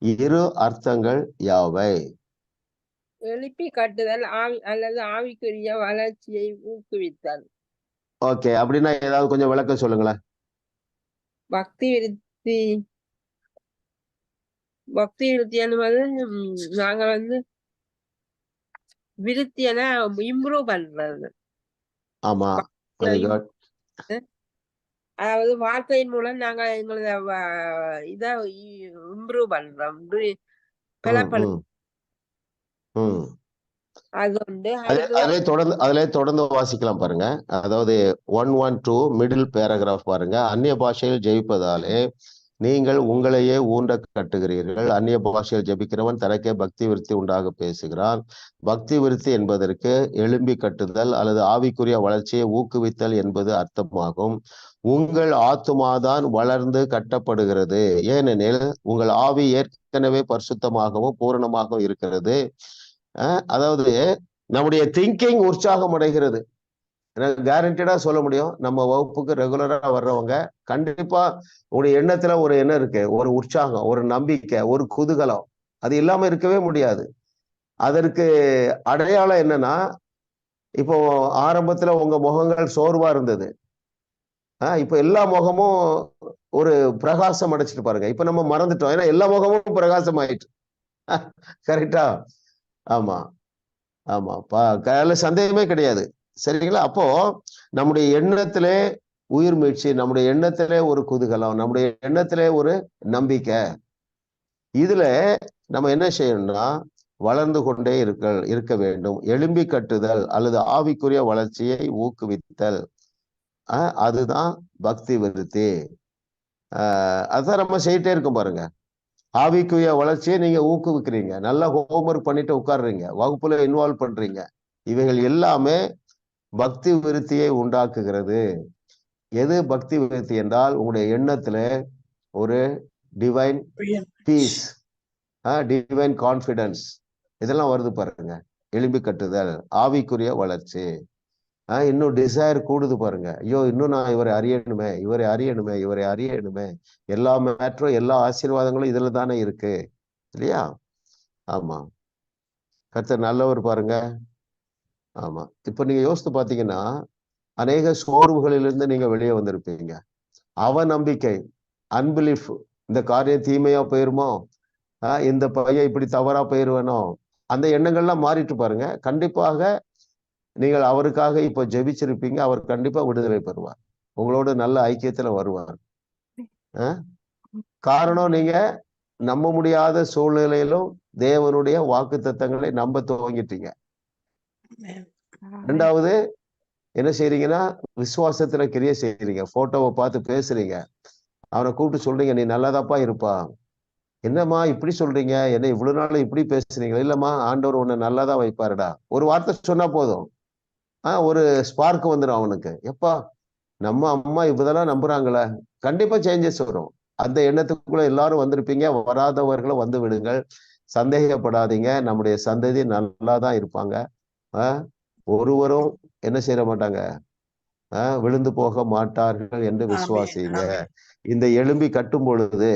இரு அர்த்தங்கள் யாவை? எழுப்பி கட்டுதல் அல்லது ஆவிக்குரிய வளர்ச்சியை ஊக்குவித்தல். ஓகே, அப்படின்னா ஏதாவது கொஞ்சம் விளக்கம் சொல்லுங்களேன். பக்தி விருத்தி என்பது நாங்க விருத்தியன இம்ப்ரூவ் பண்றது. ஆமா, வெரி குட். அதாவது வார்த்தையின் மூலம் நாங்க எங்களது இத இம்ப்ரூவ் பண்றோம். அதிலே தொடர்ந்து வாசிக்கலாம் பாருங்க. அதாவது 112 மிடில் பேராகிராஃப் பாருங்க. அந்நிய பாஷையில் ஜெயிப்பதாலே நீங்கள் உங்களையே ஊன்ற கட்டுகிறீர்கள். அந்நிய பாஷையில் ஜெபிக்கிறவன் தனக்கே பக்தி விருத்தி உண்டாக பேசுகிறான். பக்தி விருத்தி என்பதற்கு எழும்பி கட்டுதல் அல்லது ஆவிக்குரிய வளர்ச்சியை ஊக்குவித்தல் என்பது அர்த்தமாகும். உங்கள் ஆத்துமாதான் வளர்ந்து கட்டப்படுகிறது, ஏனெனில் உங்கள் ஆவி ஏற்கனவே பரிசுத்தமாகவும் பூரணமாகவும் இருக்கிறது. அதாவது நம்முடைய திங்கிங் உற்சாகம் அடைகிறது. எனக்கு கேரண்டடா சொல்ல முடியும், நம்ம வகுப்புக்கு ரெகுலரா வர்றவங்க கண்டிப்பா உங்களுடைய எண்ணத்துல ஒரு எண்ணம் இருக்கு, ஒரு உற்சாகம், ஒரு நம்பிக்கை, ஒரு குதூகலம், அது இல்லாம இருக்கவே முடியாது. அதற்கு அடையாளம் என்னன்னா, இப்போ ஆரம்பத்துல உங்க முகங்கள் சோர்வா இருந்தது. இப்ப எல்லா முகமும் ஒரு பிரகாசம் அடைச்சிட்டு பாருங்க. இப்ப நம்ம மறந்துட்டோம். ஏன்னா எல்லா முகமும் பிரகாசம் ஆயிட்டு. கரெக்டா? ஆமா ஆமா. அதுல சந்தேகமே கிடையாது. சரிங்களா? அப்போ நம்முடைய எண்ணத்திலே உயிர் மீட்சி, நம்முடைய எண்ணத்திலே ஒரு குதூகலம், நம்முடைய எண்ணத்திலே ஒரு நம்பிக்கை. இதுல நம்ம என்ன செய்யணும்னா வளர்ந்து கொண்டே இருக்க வேண்டும். எழும்பி கட்டுதல் அல்லது ஆவிக்குரிய வளர்ச்சியை ஊக்குவித்தல், அதுதான் பக்தி விருத்தி. அதான் நம்ம செய்யிட்டே இருக்கோம் பாருங்க. ஆவிக்குரிய வளர்ச்சியை நீங்க ஊக்குவிக்கிறீங்க, நல்லா ஹோம்ஒர்க் பண்ணிட்டு உட்கார்றீங்க, வகுப்புல இன்வால்வ் பண்றீங்க. இவைகள் எல்லாமே பக்தி விருத்தியை உண்டாக்குகிறது. எது பக்தி விருத்தி என்றால் உங்களுடைய எண்ணத்துல ஒரு டிவைன் பீஸ், டிவைன் கான்ஃபிடன்ஸ், இதெல்லாம் வருது பாருங்க. எழும்பி கட்டுதல், ஆவிக்குரிய வளர்ச்சி. இன்னும் டிசைர் கூடுது பாருங்க. ஐயோ, இன்னும் நான் இவரை அறியணுமே, இவரை அறியணுமே, இவரை அறியணுமே. எல்லா மேட்டரும் எல்லா ஆசீர்வாதங்களும் இதுல தானே இருக்கு இல்லையா? ஆமா, கர்த்தர் நல்லவர் பாருங்க. ஆமா, இப்ப நீங்க யோசித்து பாத்தீங்கன்னா அநேக சோர்வுகளிலிருந்து நீங்க வெளியே வந்திருப்பீங்க. அவநம்பிக்கை, அன்பிலீஃப், இந்த காரியம் தீமையா போயிருமோ, இந்த பையன் இப்படி தவறா போயிருவேனோ, அந்த எண்ணங்கள்லாம் மாறிட்டு பாருங்க. கண்டிப்பாக நீங்கள் அவருக்காக இப்ப ஜெபிச்சிருப்பீங்க. அவர் கண்டிப்பா விடுதலை பெறுவார், உங்களோட நல்ல ஐக்கியத்துல வருவார். காரணம் நீங்க நம்ப முடியாத சூழ்நிலையிலும் தேவனுடைய வாக்குத்தத்தங்களை நம்ப துவங்கிட்டீங்க. ரெண்டாவது என்ன செய்றீங்கன்னா விசுவாசத்துல கிரியை செய்றீங்க. போட்டோவை பார்த்து பேசுறீங்க, அவனை கூப்பிட்டு சொல்றீங்க, நீ நல்லாதாப்பா இருப்பா. என்னம்மா இப்படி சொல்றீங்க, என்ன இவ்வளவு நாள் இப்படி பேசுறீங்க? இல்லம்மா, ஆண்டவர் உன்னை நல்லாதான் வைப்பாருடா. ஒரு வார்த்தை சொன்னா போதும், ஒரு ஸ்பார்க் வந்துடும் அவனுக்கு. எப்பா, நம்ம அம்மா இப்பதெல்லாம் நம்புறாங்களே, கண்டிப்பா சேஞ்சஸ் வரும். அந்த எண்ணத்துக்குள்ள எல்லாரும் வந்திருப்பீங்க. வராதவர்களை வந்து விடுங்கள், சந்தேகப்படாதீங்க. நம்முடைய சந்ததி நல்லாதான் இருப்பாங்க. ஒருவரும் என்ன செய்ய மாட்டாங்க, விழுந்து போக மாட்டார்கள் என்று விசுவாசிங்க. இந்த எழும்பி கட்டும் பொழுது,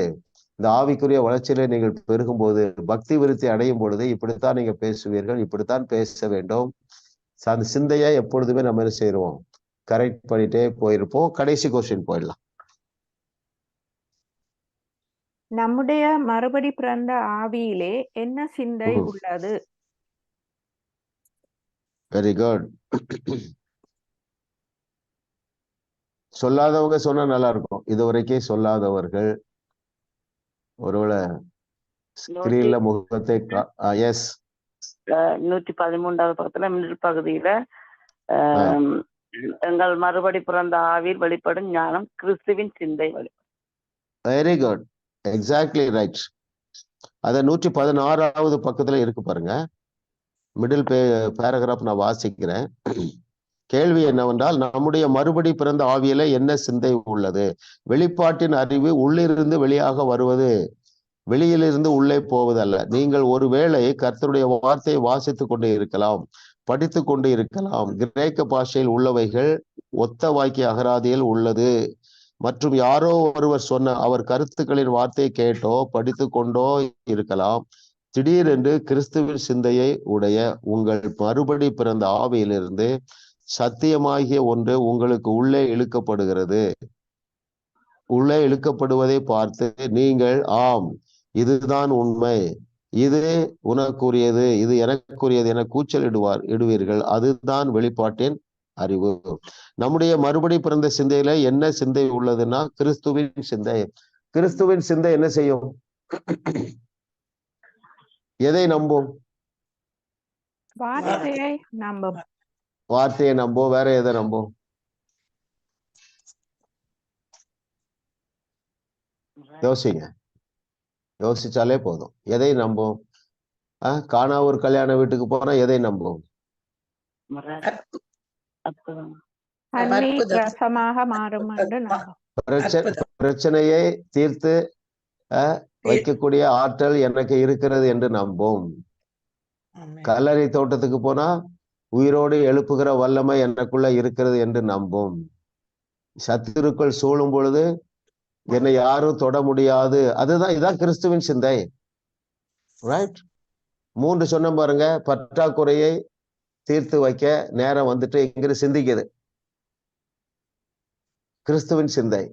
இந்த ஆவிக்குரிய வளர்ச்சியில நீங்கள் பெருகும் போது, பக்தி விருத்தி அடையும் பொழுது இப்படித்தான் நீங்க பேசுவீர்கள், இப்படித்தான் பேச வேண்டும். அந்த சிந்தையை எப்பொழுதுமே நம்ம என்ன செய்வோம், கரெக்ட் பண்ணிட்டே போயிருப்போம். கடைசி கொஸ்டின் போயிடலாம். நம்முடைய மறுபடி பிறந்த ஆவியிலே என்ன சிந்தை உள்ளது? Very good. சொல்லாதவங்க சொன்னா நல்லா இருக்கும். இதுவரைக்கும் சொல்லாதவர்கள் ஒருவேளை ஸ்கிரீன்ல முகத்தை எஸ் 113வது பக்கத்துல மிடில் பகுதியில எங்கள் மறுபடி பிறந்த ஆவியில் வெளிப்படும் ஞானம் கிறிஸ்துவின் சிந்தை வெளிப்படும். Very good, exactly right. அத 116வது பக்கத்துல இருக்கு பாருங்க, மிடில் பேராகிராஃப் நான் வாசிக்கிறேன். கேள்வி என்னவென்றால், நம்முடைய மறுபடி பிறந்த ஆவியில என்ன சிந்தை உள்ளது? வெளிப்பாட்டின் அறிவு உள்ளிருந்து வெளியாக வருவது, வெளியிலிருந்து உள்ளே போவதல்ல. நீங்கள் ஒருவேளை கர்த்தருடைய வார்த்தையை வாசித்துக் கொண்டு இருக்கலாம், படித்து கொண்டு இருக்கலாம். கிரேக்க பாஷையில் உள்ளவைகள் ஒத்த வாக்கிய அகராதியில் உள்ளது மற்றும் யாரோ ஒருவர் சொன்ன அவர் கருத்துக்களின் வார்த்தையை கேட்டோ படித்து கொண்டோ இருக்கலாம். திடீரென்று கிறிஸ்துவின் சிந்தையை உடைய உங்கள் மறுபடி பிறந்த ஆவியிலிருந்து சத்தியமாகிய ஒன்று உங்களுக்கு உள்ளே இழுக்கப்படுகிறது. உள்ளே இழுக்கப்படுவதை பார்த்து நீங்கள் ஆம், இதுதான் உண்மை, இது உனக்குரியது, இது எனக்குரியது என கூச்சல் இடுவீர்கள். அதுதான் வெளிப்பாட்டின் அறிவு. நம்முடைய மறுபடி பிறந்த சிந்தையில என்ன சிந்தை உள்ளதுன்னா கிறிஸ்துவின் சிந்தை. கிறிஸ்துவின் சிந்தை என்ன செய்யும்? எதை நம்பும்? வார்த்தையை நம்பும். வார்த்தையை நம்பும். வேற எதை நம்பும்? யோசிங்க, யோசிச்சாலே போதும். எதை நம்பும்? காணா ஒரு கல்யாண வீட்டுக்கு போனா எதை நம்பும்? பிரச்சனையை தீர்த்து வைக்கக்கூடிய ஆற்றல் எனக்கு இருக்கிறது என்று நம்பும். கல்லறை தோட்டத்துக்கு போனா உயிரோடு எழுப்புகிற வல்லமை எனக்குள்ள இருக்கிறது என்று நம்பும். சத்துருக்கள் சூழும் பொழுது என்னை யாரும் தொட முடியாது. அதுதான், இதான் கிறிஸ்துவின் சிந்தை. ரைட்? 3 சொன்ன பாருங்க, பற்றாக்குறையை தீர்த்து வைக்க நேரம் வந்துட்டு இங்கிட்டு சிந்திக்குது. கிறிஸ்துவின் சிந்தை.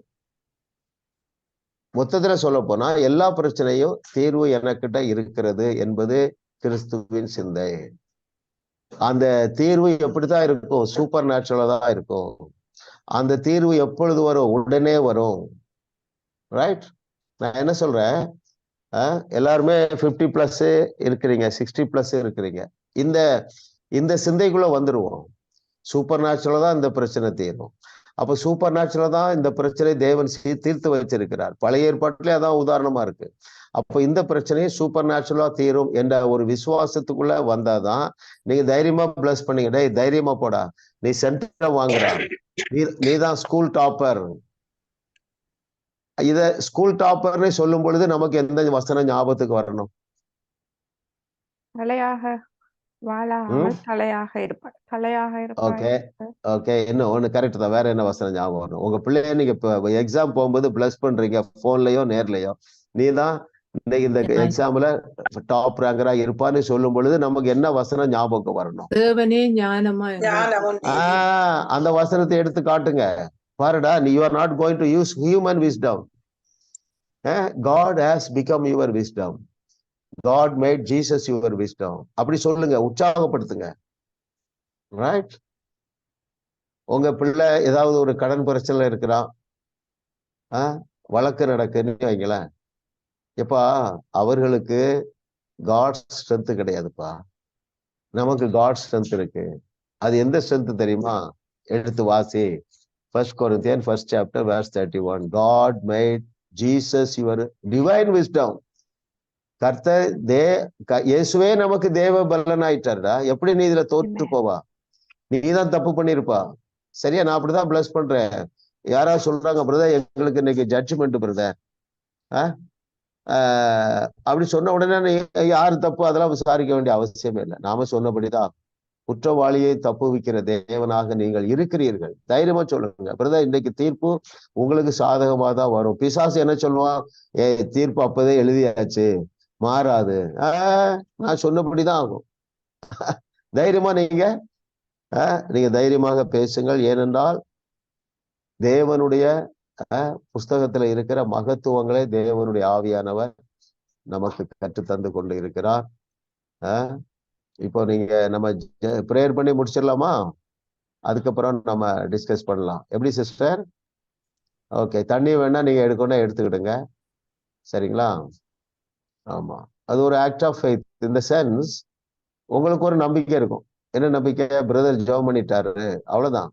மொத்தத்துல சொல்ல போனா எல்லா பிரச்சனையும் தீர்வு எனக்கிட்ட இருக்கிறது என்பது கிறிஸ்துவின் சிந்தை. அந்த தீர்வு எப்படித்தான் இருக்கும்? சூப்பர் நேச்சுரலா தான் இருக்கும். அந்த தீர்வு எப்பொழுது வரும்? உடனே வரும். ரைட்? நான் என்ன சொல்றேன், எல்லாருமே 50+ இருக்கிறீங்க, 60+ இருக்கிறீங்க. இந்த சிந்தைக்குள்ள வந்துருவோம். சூப்பர் நேச்சுரலா தான் இந்த பிரச்சனை தீரும். அப்ப சூப்பர் நேச்சுரலா தான் இந்த பிரச்சனை தேவன் தீர்த்து வச்சிருக்கிறார். பழைய ஏற்பாட்டிலே அதான் உதாரணமா இருக்கு. அப்ப இந்த பிரச்சனையை சூப்பர் நேச்சுரலா தீரும் என்ற ஒரு விசுவாசத்துக்குள்ள வந்தாதான் நீங்க தைரியமா பிளஸ் பண்ணீங்க. டேய் தைரியமா போடா, நீ சென்டர் வாங்குறா, நீதான் ஸ்கூல் டாப்பர். இத ஸ்கூல் டாப்பர்னு சொல்லும் பொழுது நமக்கு எந்த வசனம் ஞாபகத்துக்கு வரணும்? தலையாக வாழாமல் தலையாக இருப்பார். தலையாக இருப்பார். ஓகே இன்னும் ஒண்ணு கரெக்ட் தான். வேற என்ன வசனம் ஞாபகம் வரணும்? உங்க பிள்ளைய நீங்க எக்ஸாம் போகும்போது பிளஸ் பண்றீங்க, போன்லயோ நேர்லயோ, நீதான் இந்த எக்ஸாம்ல டாப் ரேங்கரா இருப்பான்னு சொல்லும் பொழுது நமக்கு என்ன வசனம் ஞாபகம் வரணும்? தேவனே ஞானமா அந்த வசனத்தை எடுத்து காட்டுங்க. பாருடா, you are not going to use human wisdom. God has become your wisdom. God made Jesus your wisdom. அப்படி சொல்லுங்க, உற்சாகப்படுத்துங்க. ரைட்? உங்க பிள்ளை ஏதாவது ஒரு கடன் பிரச்சனை இருக்கிறான், வழக்கு நடக்குன்னு வைங்களேன். எப்பா, அவர்களுக்கு காட் ஸ்ட்ரென்த் கிடையாதுப்பா, நமக்கு காட் ஸ்ட்ரென்த் இருக்கு. அது எந்த ஸ்ட்ரென்த் தெரியுமா? எடுத்து வாசி. 1 Corinthians 1st chapter verse 31. God made Jesus your divine wisdom. கர்த்தர் இயேசுவே நமக்கு தேவ பலன் ஆயிட்டாருடா. எப்படி நீ இதுல தோற்று போவா? நீதான் தப்பு பண்ணிருப்பா. சரியா? நான் அப்படிதான் பிளஸ் பண்றேன். யாராவது சொல்றாங்க, பிரதர் எங்களுக்கு இன்னைக்கு ஜட்ஜ்மெண்ட் பிரதர், அப்படி சொன்ன உடனே யாரு தப்பு அதெல்லாம் விசாரிக்க வேண்டிய அவசியமே இல்லை. நாம சொன்னபடிதான் குற்றவாளியை தப்புவிக்கிற தேவனாக நீங்கள் இருக்கிறீர்கள். தைரியமா சொல்லுங்க, பிரதர் இன்னைக்கு தீர்ப்பு உங்களுக்கு சாதகமா தான் வரும். பிசாசு என்ன சொல்லுவான்? தீர்ப்பு அப்பதே எழுதியாச்சு, மாறாது. நான் சொன்னபடிதான் ஆகும். தைரியமா நீங்க தைரியமாக பேசுங்கள். ஏனென்றால் தேவனுடைய புஸ்தகத்துல இருக்கிற மகத்துவங்களை தேவனுடைய ஆவியானவர் நமக்கு கற்றுத்தந்து கொண்டு இருக்கிறார். இப்போ நீங்க நம்ம ப்ரேயர் பண்ணி முடிச்சிடலாமா? அதுக்கப்புறம் நம்ம டிஸ்கஸ் பண்ணலாம். எப்படி சிஸ்டர்? ஓகே, தண்ணி வேணா நீங்க எடுத்துக்கிடுங்க. சரிங்களா? ஆமா, அது ஒரு ஆக்ட் ஆஃப் ஃபெய்த். இந்த சென்ஸ் உங்களுக்கு ஒரு நம்பிக்கை இருக்கும். என்ன நம்பிக்கை? பிரதர் ஜெபம் பண்ணிட்டாரு, அவ்வளவுதான்.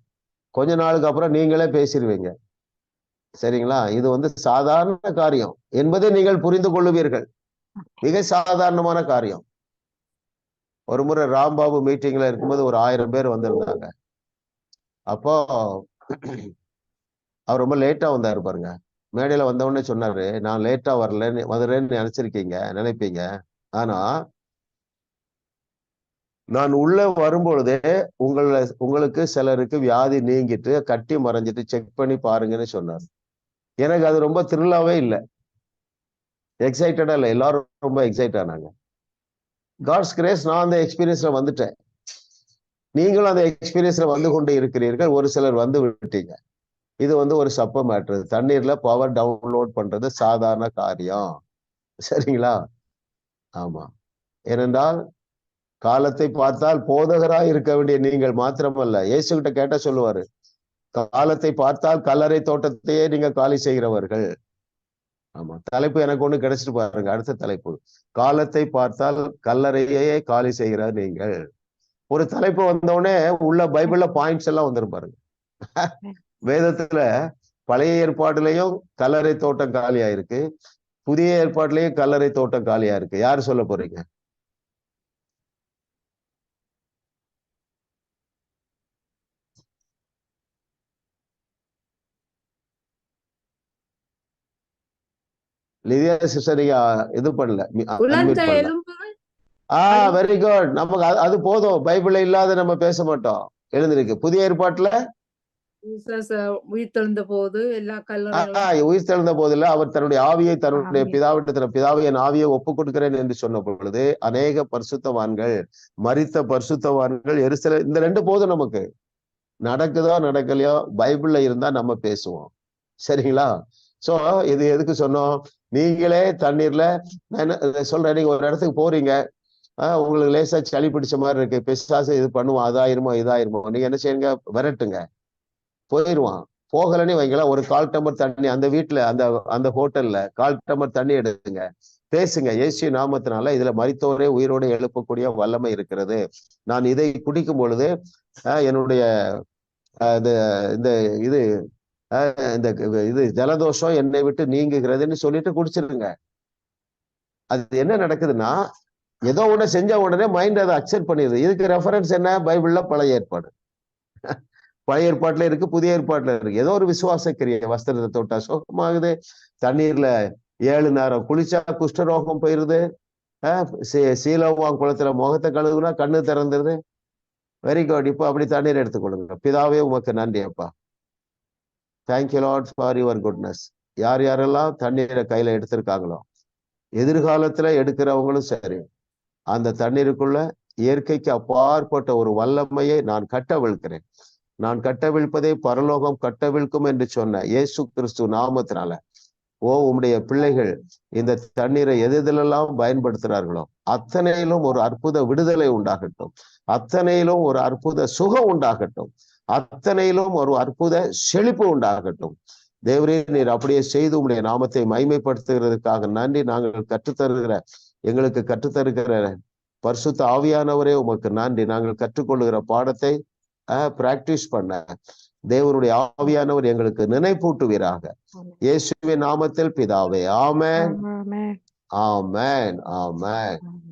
கொஞ்ச நாளுக்கு அப்புறம் நீங்களே பேசிடுவீங்க. சரிங்களா? இது சாதாரண காரியம் என்பதை நீங்கள் புரிந்து கொள்ளுவீர்கள். மிக சாதாரணமான காரியம். ஒரு முறை ராம்பாபு மீட்டிங்ல இருக்கும்போது ஒரு 1000 பேர் வந்திருந்தாங்க. அப்போ அவர் ரொம்ப லேட்டா வந்தாரு பாருங்க. மேடையில வந்தவொடனே சொன்னாரு, நான் லேட்டா வந்துறேன்னு நினைப்பீங்க. ஆனா நான் உள்ள வரும்பொழுதே உங்களுக்கு சிலருக்கு வியாதி நீங்கிட்டு கட்டி மறைஞ்சிட்டு செக் பண்ணி பாருங்கன்னு சொன்னார். எனக்கு அது ரொம்ப த்ரில்லாவே இல்லை, எக்ஸைட்டடா இல்லை. எல்லாரும் ரொம்ப எக்ஸைட் ஆனாங்க. காட்ஸ் கிரேஸ், நான் அந்த எக்ஸ்பீரியன்ஸ்ல வந்துட்டேன். நீங்களும் அந்த எக்ஸ்பீரியன்ஸ்ல வந்து கொண்டு இருக்கிறீர்கள். ஒரு சிலர் வந்து விட்டீங்க. இது ஒரு சப்ப மேட்ரு. தண்ணீர்ல பவர் டவுன்லோட் பண்றது சாதாரண காரியம். சரிங்களா? ஆமா. ஏனென்றால் காலத்தை பார்த்தால் போதகராய் இருக்க வேண்டிய நீங்கள் மாத்திரமல்ல, இயேசுகிட்ட கேட்ட சொல்லுவாரு, காலத்தை பார்த்தால் கல்லறை தோட்டத்தையே நீங்க காலி செய்கிறவர்கள். ஆமா, தலைப்பு எனக்கு ஒண்ணு கிடைச்சிட்டு பாருங்க. அடுத்த தலைப்பு, காலத்தை பார்த்தால் கல்லறையே காலி செய்கிற நீங்கள். ஒரு தலைப்பு வந்தோடனே உள்ள பைபிள்ல பாயிண்ட்ஸ் எல்லாம் வந்துரும் பாருங்க. வேதத்துல பழைய ஏற்பாடுலயும் கல்லறை தோட்டம் காலியா இருக்கு, புதிய ஏற்பாடுலயும் கல்லறை தோட்டம் காலியா இருக்கு. யாரு சொல்ல போறீங்க? லிதியா சிஸ்டர் நீங்க இது பண்ணல. Very good. நமக்கு அது போதும். பைபிள்ல இல்லாத நம்ம பேச மாட்டோம். எழுந்திருக்கு. புதிய ஏற்பாட்டுல உயிர்த்தெழுந்த போது எல்லா கல்லறைகளும் உயிர் தெழுந்த போதில் அவர் தன்னுடைய ஆவியை தன்னுடைய பிதாவிடத்தில் பிதாவை என் ஆவியை ஒப்புக் கொடுக்கிறேன் என்று சொன்ன பொழுது அநேக பரிசுத்தவான்கள் மரித்த பரிசுத்தவான்கள் எருசலேம் இந்த 2 போதும் நமக்கு நடக்குதோ நடக்கலையோ பைபிள்ல இருந்தா நம்ம பேசுவோம். சரிங்களா? சோ இது எதுக்கு சொன்னோம்? நீங்களே தண்ணீர்ல நான் சொல்றேன், நீங்க ஒரு இடத்துக்கு போறீங்க, உங்களுக்கு லேசா சளி பிடிச்ச மாதிரி இருக்கு, பிசாசு இது பண்ணுவோம், அதாயிருமோ இதாயிருமோ, நீங்க என்ன செய்யுங்க, விரட்டுங்க, போயிடுவான். போகலன்னு வைங்களா, ஒரு 1/4 டம்ளர் தண்ணி அந்த வீட்டுல அந்த ஹோட்டல்ல 1/4 டம்ளர் தண்ணி எடுத்துங்க, பேசுங்க, இயேசு நாமத்தினால இதுல மரித்தோரே உயிரோடு எழுப்பக்கூடிய வல்லமை இருக்கிறது. நான் இதை குடிக்கும் பொழுது என்னுடைய இந்த இது இது ஜலதோஷம் என்னை விட்டு நீங்குகிறதுன்னு சொல்லிட்டு குடிச்சிருங்க. அது என்ன நடக்குதுன்னா, ஏதோ ஒண்ணு செஞ்ச உடனே மைண்ட் அதை அக்செப்ட் பண்ணிடுது. இதுக்கு ரெஃபரன்ஸ் என்ன? பைபிள்ல பழைய ஏற்பாடு. பழைய ஏற்பாட்டுல இருக்கு, புதிய ஏற்பாட்டுல இருக்கு. ஏதோ ஒரு விசுவாச கிரியை, வஸ்திரத்தை தொட்டா சுகமாகுது, தண்ணீர்ல 7 நேரம் குளிச்சா குஷ்டரோகம் போயிருது, சீலோவாங் குளத்துல முகத்தை கழுவுனா கண்ணு திறந்துருது. Very good. இப்போ அப்படி தண்ணீர் எடுத்துக்கொள்ளுங்க. பிதாவே உமக்கு நன்றி அப்பா. Thank you Lord for your goodness. யார் யாரெல்லாம் தண்ணீரை கையில எடுத்திருக்காங்களோ, எதிர்காலத்துல எடுக்கிறவங்களும் சரி, அந்த தண்ணீருக்குள்ள இயற்கைக்கு அப்பாற்பட்ட ஒரு வல்லமையை நான் கட்டவிழ்க்கிறேன். நான் கட்டவிழ்ப்பதை பரலோகம் கட்டவிழ்க்கும் என்று சொன்ன இயேசு கிறிஸ்து நாமத்தினால உம்முடைய பிள்ளைகள் இந்த தண்ணீரை எதெல்லாம் பயன்படுத்துகிறார்களோ அத்தனையிலும் ஒரு அற்புத விடுதலை உண்டாகட்டும், அத்தனையிலும் ஒரு அற்புத சுகம் உண்டாகட்டும், அத்தனையிலும் ஒரு அற்புத செழிப்பு உண்டாகட்டும். தேவரே, நீர் அப்படியே செய்து உம்முடைய நாமத்தை மகிமைப்படுத்துகிறதுக்காக நன்றி. நாங்கள் எங்களுக்கு கற்றுத்தருகிற பரிசுத்த ஆவியானவரே உமக்கு நன்றி. நாங்கள் கற்றுக்கொள்ளுகிற பாடத்தை பிராக்டிஸ் பண்ண தேவனுடைய ஆவியானவர் எங்களுக்கு நினைப்பூட்டுவீராக. இயேசுவின் நாமத்தில் பிதாவே, ஆமென், ஆமென், ஆமென்.